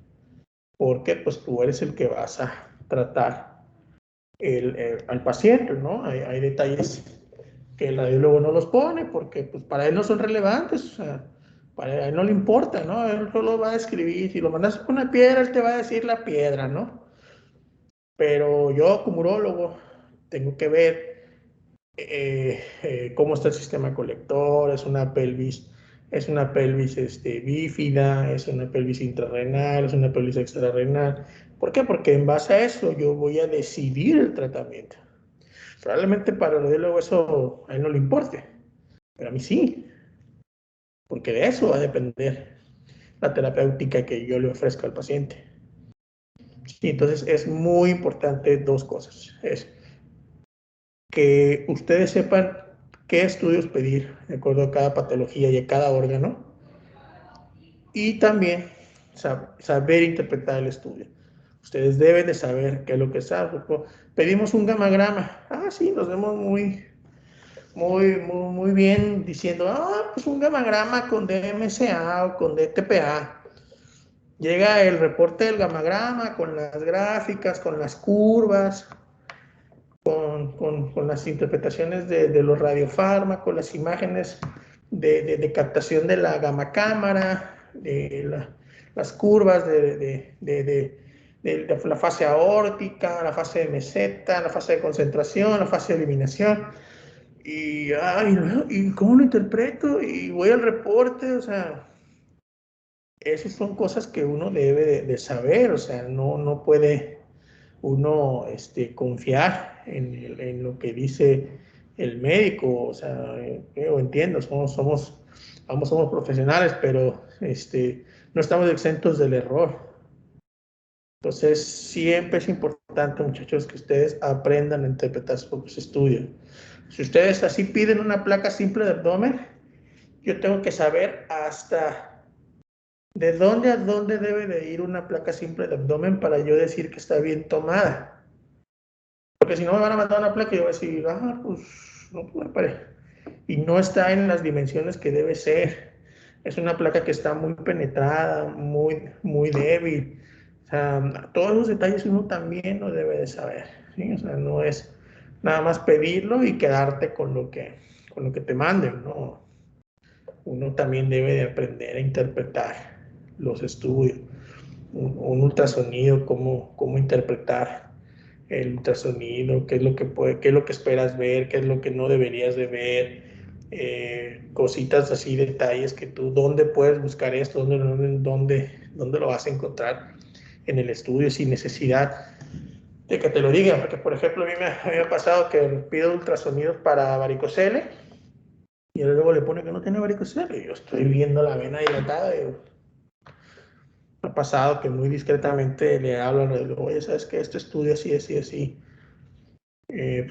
porque pues tú eres el que vas a tratar al paciente, ¿no? Hay detalles que el radiólogo no los pone porque pues para él no son relevantes, o sea, para él no le importa, ¿no? Él solo va a escribir, si lo mandas con una piedra, él te va a decir la piedra, ¿no? Pero yo como urólogo tengo que ver cómo está el sistema colector, es una pelvis bífida, es una pelvis intrarrenal, es una pelvis extrarrenal. ¿Por qué? Porque en base a eso yo voy a decidir el tratamiento. Probablemente para el radiólogo eso a él no le importe, pero a mí sí, porque de eso va a depender la terapéutica que yo le ofrezco al paciente. Sí, entonces es muy importante dos cosas. Es que ustedes sepan qué estudios pedir de acuerdo a cada patología y a cada órgano, y también saber interpretar el estudio. Ustedes deben de saber qué es lo que saben. Pedimos un gamagrama. Sí, nos vemos muy bien diciendo, pues un gamagrama con DMSA o con DTPA. Llega el reporte del gamagrama con las gráficas, con las curvas, con las interpretaciones de los radiofármacos, las imágenes de captación de la gamma cámara, las curvas de de la fase aórtica, la fase de meseta, la fase de concentración, la fase de eliminación. Y, ¿y cómo lo interpreto? Y voy al reporte, o sea, esas son cosas que uno debe de saber, o sea, no puede uno confiar en lo que dice el médico, o sea, yo entiendo, somos profesionales, pero no estamos exentos del error. Entonces, siempre es importante, muchachos, que ustedes aprendan a interpretar sus propios estudios. Si ustedes así piden una placa simple de abdomen, yo tengo que saber hasta de dónde a dónde debe de ir una placa simple de abdomen para yo decir que está bien tomada. Porque si no me van a mandar una placa y yo voy a decir, pues no me parece. Y no está en las dimensiones que debe ser. Es una placa que está muy penetrada, muy débil. O sea, todos los detalles uno también lo debe de saber, ¿sí? O sea, no es nada más pedirlo y quedarte con lo que te manden, ¿no? Uno también debe de aprender a interpretar los estudios. Un ultrasonido, cómo interpretar el ultrasonido, qué es lo que esperas ver, qué es lo que no deberías de ver, cositas así, detalles que tú, dónde puedes buscar esto, dónde lo vas a encontrar en el estudio sin necesidad de que te lo digan, porque por ejemplo a mí me ha pasado que pido ultrasonidos para varicocele y luego le pone que no tiene varicocele y yo estoy viendo la vena dilatada y me ha pasado que muy discretamente le hablo al radiólogo, oye, ¿sabes qué? Este estudio así, así, así.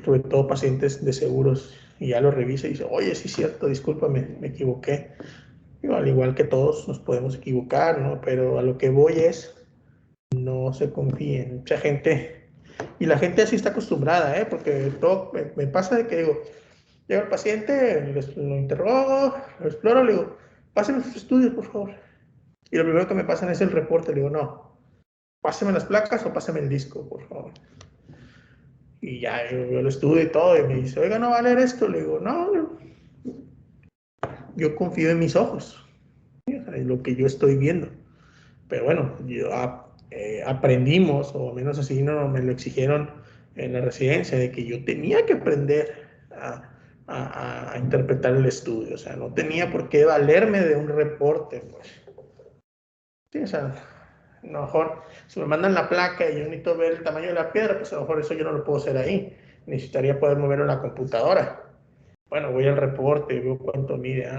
Sobre todo pacientes de seguros, y ya lo revisa y dice, oye, sí es cierto, discúlpame, me equivoqué. Digo, al igual que todos nos podemos equivocar, ¿no? Pero a lo que voy es, no se confíen. Mucha gente, y la gente así está acostumbrada, porque todo me pasa de que digo, llega el paciente, lo interrogo, lo exploro, le digo, pásenme sus estudios, por favor. Y lo primero que me pasan es el reporte, le digo, no, páseme las placas o páseme el disco, por favor. Y ya yo lo estudio y todo, y me dice, oiga, ¿no va a leer esto? Le digo, no, yo confío en mis ojos, ¿sí? O sea, en lo que yo estoy viendo. Pero bueno, aprendimos, o al menos así no me lo exigieron en la residencia, de que yo tenía que aprender a interpretar el estudio. O sea, no tenía por qué valerme de un reporte, pues. Sí, o sea, a lo mejor si me mandan la placa y yo necesito ver el tamaño de la piedra, pues a lo mejor eso yo no lo puedo hacer ahí. Necesitaría poder moverlo en la computadora. Bueno, voy al reporte, veo cuánto mide,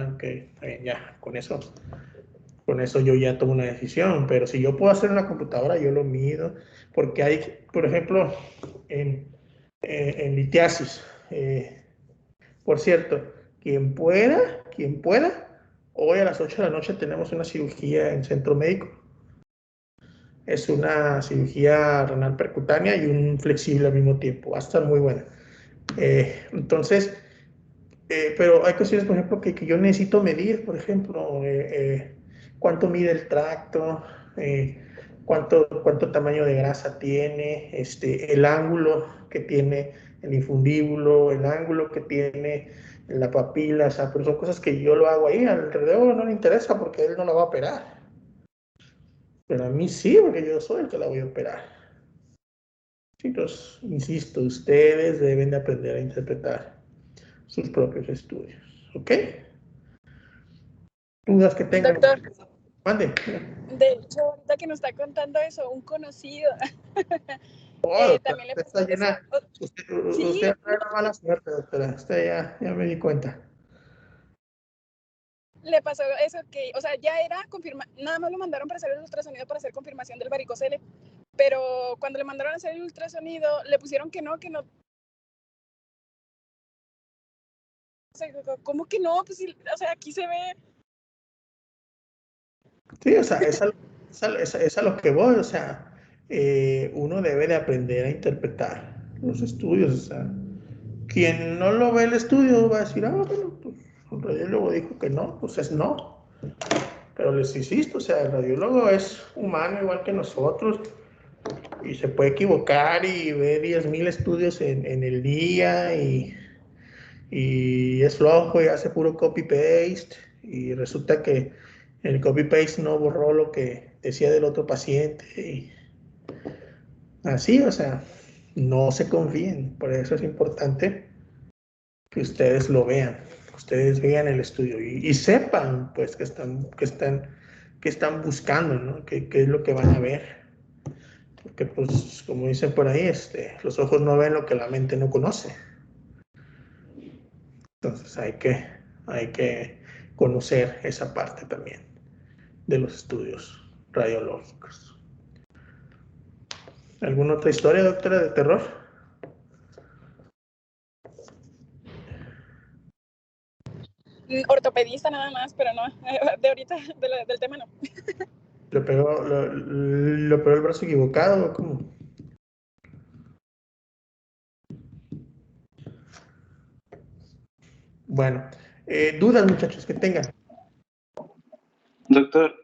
ya, con eso yo ya tomo una decisión, pero si yo puedo hacer en la computadora, yo lo mido, porque hay, por ejemplo, en litiasis, por cierto, quien pueda, hoy a las 8 de la noche tenemos una cirugía en centro médico. Es una cirugía renal percutánea y un flexible al mismo tiempo. Va a estar muy buena. Entonces, pero hay cuestiones, por ejemplo, que yo necesito medir, por ejemplo, cuánto mide el tracto, cuánto tamaño de grasa tiene, el ángulo que tiene el infundíbulo, el ángulo que tiene la papila, o sea, pero son cosas que yo lo hago ahí, al radiólogo no le interesa porque él no la va a operar. Pero a mí sí, porque yo soy el que la voy a operar. Entonces, insisto, ustedes deben de aprender a interpretar sus propios estudios, ¿ok? Dudas que tengan.
Doctor,
mande.
De hecho, ahorita que nos está contando eso, un conocido también le pasó
está llena. Usted trae una mala suerte, doctora. Usted ya me di cuenta.
Le pasó eso que, o sea, ya era nada más lo mandaron para hacer el ultrasonido para hacer confirmación del varicocele, pero cuando le mandaron a hacer el ultrasonido, le pusieron que no. O sea, ¿cómo que no? Pues sí, o sea, aquí se ve.
Sí, o sea, es a lo que voy, o sea, uno debe de aprender a interpretar los estudios, o sea, quien no lo ve el estudio va a decir, bueno, pues el radiólogo dijo que no, pues es no, pero les insisto, o sea, el radiólogo es humano igual que nosotros y se puede equivocar y ve 10,000 estudios en el día y es flojo y hace puro copy-paste y resulta que el copy-paste no borró lo que decía del otro paciente así, o sea, no se confíen. Por eso es importante que ustedes lo vean, que ustedes vean el estudio y sepan, pues, que están buscando, ¿no? ¿Qué es lo que van a ver? Porque, pues, como dicen por ahí, los ojos no ven lo que la mente no conoce. Entonces hay que conocer esa parte también de los estudios radiológicos. ¿Alguna otra historia, doctora, de terror?
Ortopedista nada más, pero no, de ahorita, del tema no.
¿Lo pegó el brazo equivocado o cómo? Bueno, dudas, muchachos, que tengan.
Doctor,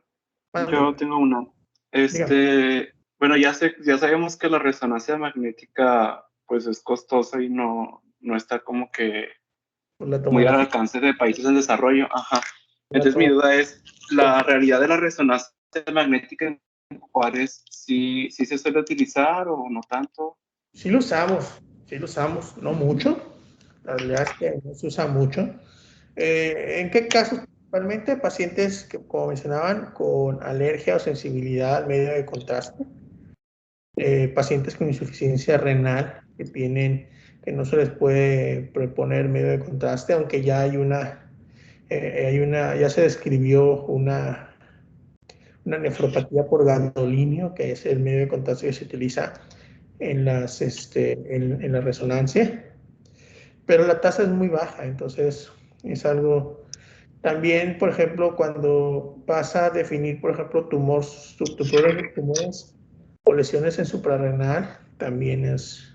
Mande.
yo tengo una.
Dígame.
Bueno, ya sabemos que la resonancia magnética pues es costosa y no está como que
Por la
muy al
tomografía.
alcance de países en desarrollo. Ajá. Entonces mi duda es, ¿la realidad de la resonancia magnética en Juárez sí se suele utilizar o no tanto?
Sí lo usamos, no mucho. La realidad es que no se usa mucho. ¿En qué casos? Principalmente pacientes que, como mencionaban, con alergia o sensibilidad al medio de contraste. Pacientes con insuficiencia renal que no se les puede proponer medio de contraste, aunque ya ya se describió una nefropatía por gadolinio, que es el medio de contraste que se utiliza en la resonancia, pero la tasa es muy baja, entonces es algo. También, por ejemplo, cuando vas a definir, por ejemplo, tumores o lesiones en suprarrenal, también es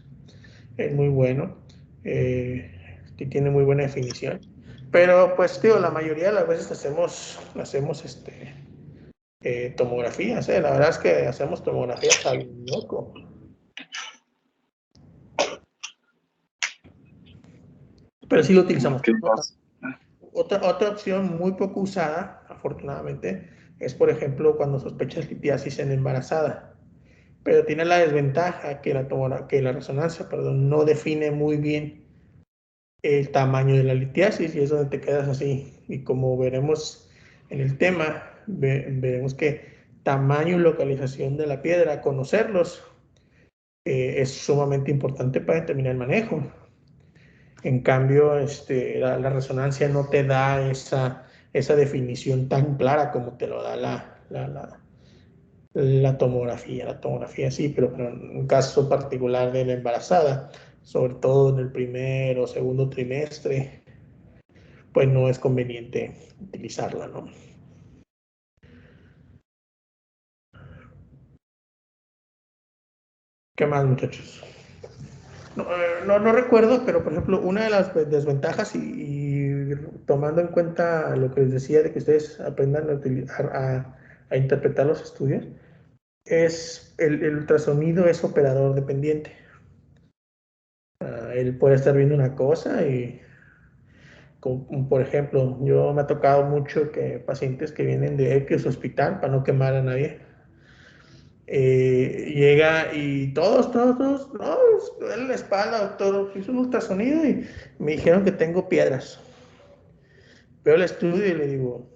muy bueno, que tiene muy buena definición. Pero, pues, tío, la mayoría de las veces hacemos tomografías, La verdad es que hacemos tomografías al loco. Pero sí lo utilizamos.
¿Qué pasa?
Otra opción muy poco usada, afortunadamente, es, por ejemplo, cuando sospechas litiasis en embarazada. Pero tiene la desventaja que la resonancia, no define muy bien el tamaño de la litiasis y es donde te quedas así. Y como veremos en el tema, veremos que tamaño y localización de la piedra, conocerlos, es sumamente importante para determinar el manejo. En cambio, la resonancia no te da esa definición tan clara como te lo da la tomografía. La tomografía sí, pero en un caso particular de la embarazada, sobre todo en el primer o segundo trimestre, pues no es conveniente utilizarla, ¿no? ¿Qué más, muchachos? No recuerdo, pero por ejemplo, una de las desventajas y tomando en cuenta lo que les decía de que ustedes aprendan a interpretar los estudios, es el ultrasonido es operador dependiente. Él puede estar viendo una cosa y, como, por ejemplo, yo me ha tocado mucho que pacientes que vienen de X hospital, para no quemar a nadie, llega y todos, no, duele la espalda, doctor, hizo un ultrasonido y me dijeron que tengo piedras. Veo el estudio y le digo,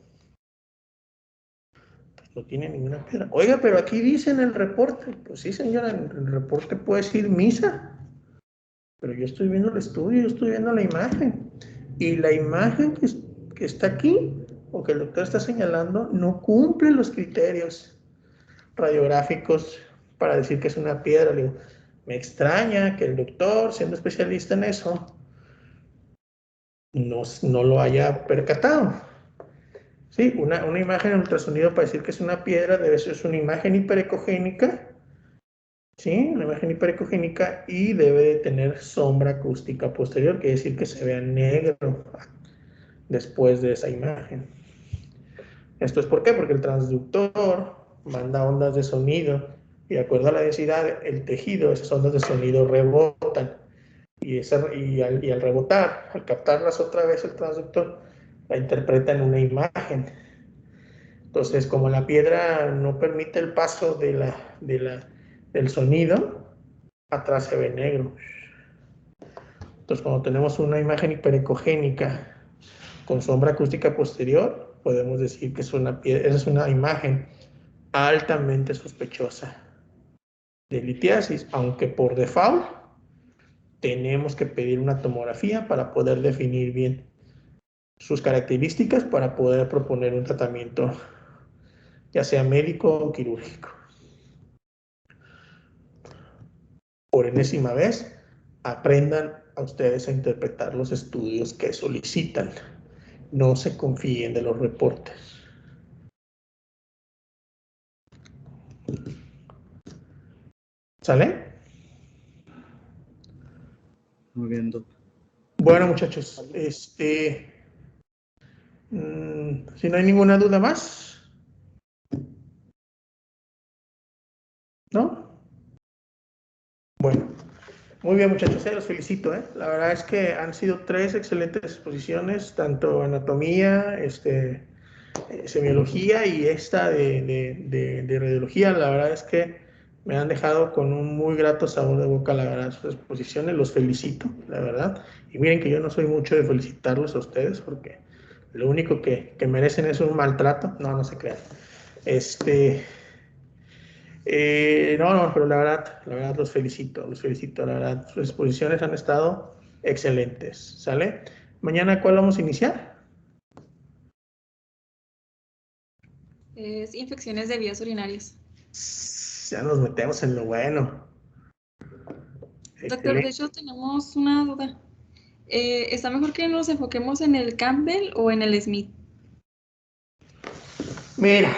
pues no tiene ninguna piedra. Oiga, pero aquí dice en el reporte. Pues sí, señora, en el reporte puede decir misa, pero yo estoy viendo el estudio, yo estoy viendo la imagen. Y la imagen que está aquí, o que el doctor está señalando, no cumple los criterios radiográficos para decir que es una piedra. Le digo, me extraña que el doctor, siendo especialista en eso, no lo haya percatado. Sí, una imagen en ultrasonido para decir que es una piedra debe ser una imagen hiperecogénica, ¿sí? Una imagen hiperecogénica y debe de tener sombra acústica posterior, quiere decir que se vea negro después de esa imagen. ¿Esto es por qué? Porque el transductor manda ondas de sonido y de acuerdo a la densidad, el tejido, esas ondas de sonido rebotan y al rebotar, al captarlas otra vez el transductor, la interpreta en una imagen. Entonces, como la piedra no permite el paso del sonido, atrás se ve negro. Entonces, cuando tenemos una imagen hiperecogénica con sombra acústica posterior, podemos decir que esa es una imagen altamente sospechosa de litiasis, aunque por default tenemos que pedir una tomografía para poder definir bien sus características para poder proponer un tratamiento, ya sea médico o quirúrgico. Por enésima vez, aprendan a ustedes a interpretar los estudios que solicitan. No se confíen de los reportes. ¿Sale?
Muy bien, doc.
Bueno, muchachos, si no hay ninguna duda más, ¿no? Bueno, muy bien, muchachos, los felicito, ¿eh? La verdad es que han sido 3 excelentes exposiciones, tanto anatomía, semiología y esta de radiología. La verdad es que me han dejado con un muy grato sabor de boca, la verdad, sus exposiciones. Los felicito, la verdad. Y miren que yo no soy mucho de felicitarlos a ustedes porque lo único que merecen es un maltrato. No, no se crean. No, pero la verdad los felicito, la verdad. Sus exposiciones han estado excelentes, ¿sale? Mañana, ¿cuál vamos a iniciar?
Es infecciones de vías urinarias.
Ya nos metemos en lo bueno.
Doctor, de hecho tenemos una duda. ¿Está mejor que nos enfoquemos en el Campbell o en el Smith?
Mira,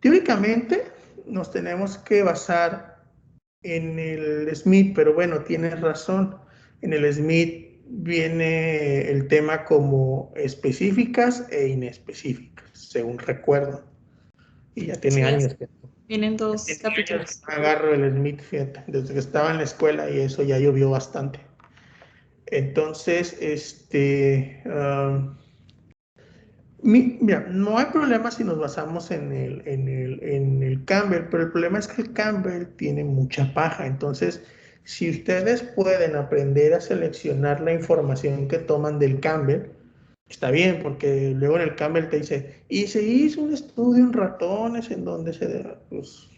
teóricamente nos tenemos que basar en el Smith, pero bueno, tienes razón. En el Smith viene el tema como específicas e inespecíficas, según recuerdo. Y ya tiene años que
vienen 2 capítulos.
agarro el Smith, fíjate, desde que estaba en la escuela y eso ya llovió bastante. Entonces, mira, no hay problema si nos basamos en el Campbell, pero el problema es que el Campbell tiene mucha paja. Entonces, si ustedes pueden aprender a seleccionar la información que toman del Campbell, está bien, porque luego en el Campbell te dice, y se hizo un estudio en ratones en donde pues,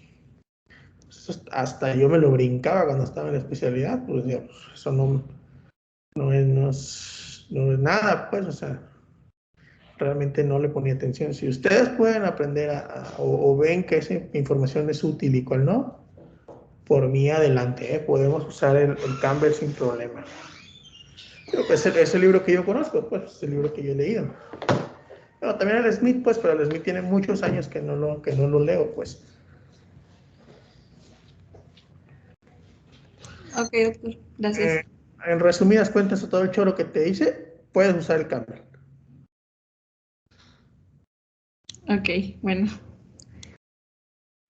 hasta yo me lo brincaba cuando estaba en la especialidad, pues, ya, pues eso no es nada, pues, o sea, realmente no le ponía atención. Si ustedes pueden aprender o ven que esa información es útil y cuál no, por mí adelante, podemos usar el Campbell sin problema. Pero pues es el libro que yo conozco, pues es el libro que yo he leído. Bueno, también el Smith, pues, pero el Smith tiene muchos años que no lo leo, pues.
Ok, doctor, gracias.
En resumidas cuentas, todo el choro que te hice, puedes usar el Campbell.
Ok, bueno.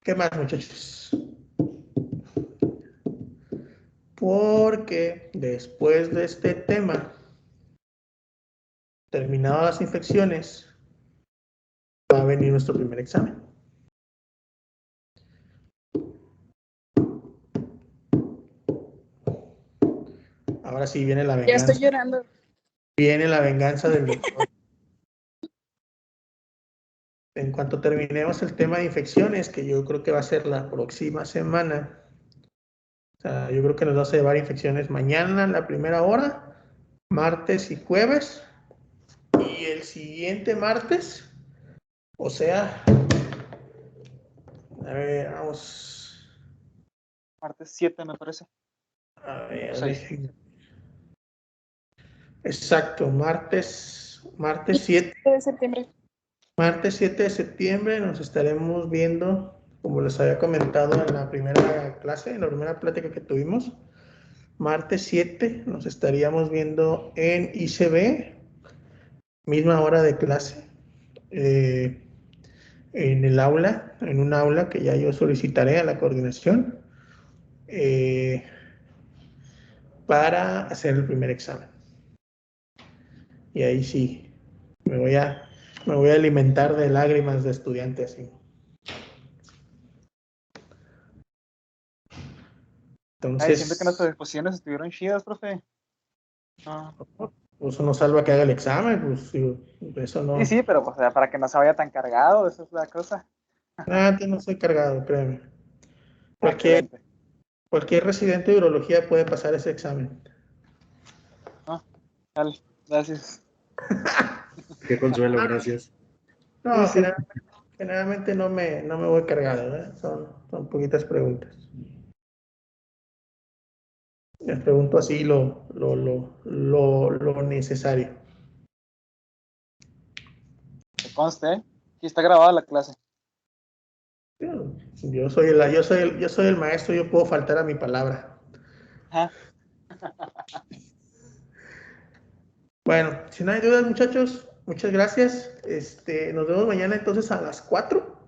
¿Qué más, muchachos? Porque después de este tema, terminadas las infecciones, va a venir nuestro primer examen. Ahora sí viene la venganza.
Ya estoy llorando.
Viene la venganza del doctor. En cuanto terminemos el tema de infecciones, que yo creo que va a ser la próxima semana, o sea, yo creo que nos va a llevar infecciones mañana, la primera hora, martes y jueves, y el siguiente martes, o sea, a ver, vamos.
Martes 7, me parece.
A ver,
6.
Exacto, martes 7.
De septiembre.
Martes 7 de septiembre nos estaremos viendo, como les había comentado en la primera clase, en la primera plática que tuvimos. Martes 7 nos estaríamos viendo en ICB, misma hora de clase, en el aula, en un aula que ya yo solicitaré a la coordinación para hacer el primer examen. Y ahí sí, me voy a alimentar de lágrimas de estudiantes. ¿Sí?
Ay, siento
Entonces,
que nuestras exposiciones estuvieron chidas, profe. No.
pues eso no salva que haga el examen, pues digo, eso no.
Sí, pero pues, o sea, para que no se vaya tan cargado, esa es la cosa.
Antes no soy cargado, créeme. Cualquier,
Excelente.
cualquier residente de urología puede pasar ese examen.
Dale, gracias.
Qué consuelo, gracias.
No,
Sí.
generalmente no me voy cargado, ¿eh? Son poquitas preguntas. Les pregunto así lo necesario.
Que conste, ¿eh? Aquí está grabada la clase.
Yo soy el maestro, yo puedo faltar a mi palabra.
Ajá.
Bueno, si no hay dudas, muchachos, muchas gracias. Nos vemos mañana entonces a las 4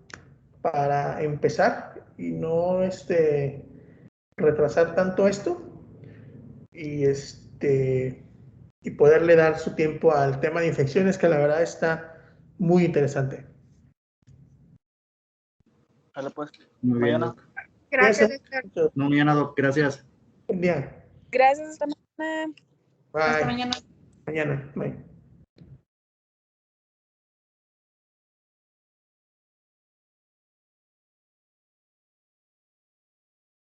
para empezar y no retrasar tanto esto y y poderle dar su tiempo al tema de infecciones, que la verdad está muy interesante.
Dale, pues.
Muy bien,
Mañana.
Doc.
Gracias,
Gracias.
Héctor.
No, mañana, Doc, gracias.
Buen día.
Gracias, hasta mañana.
Bye.
Hasta mañana.
Mañana. Bye.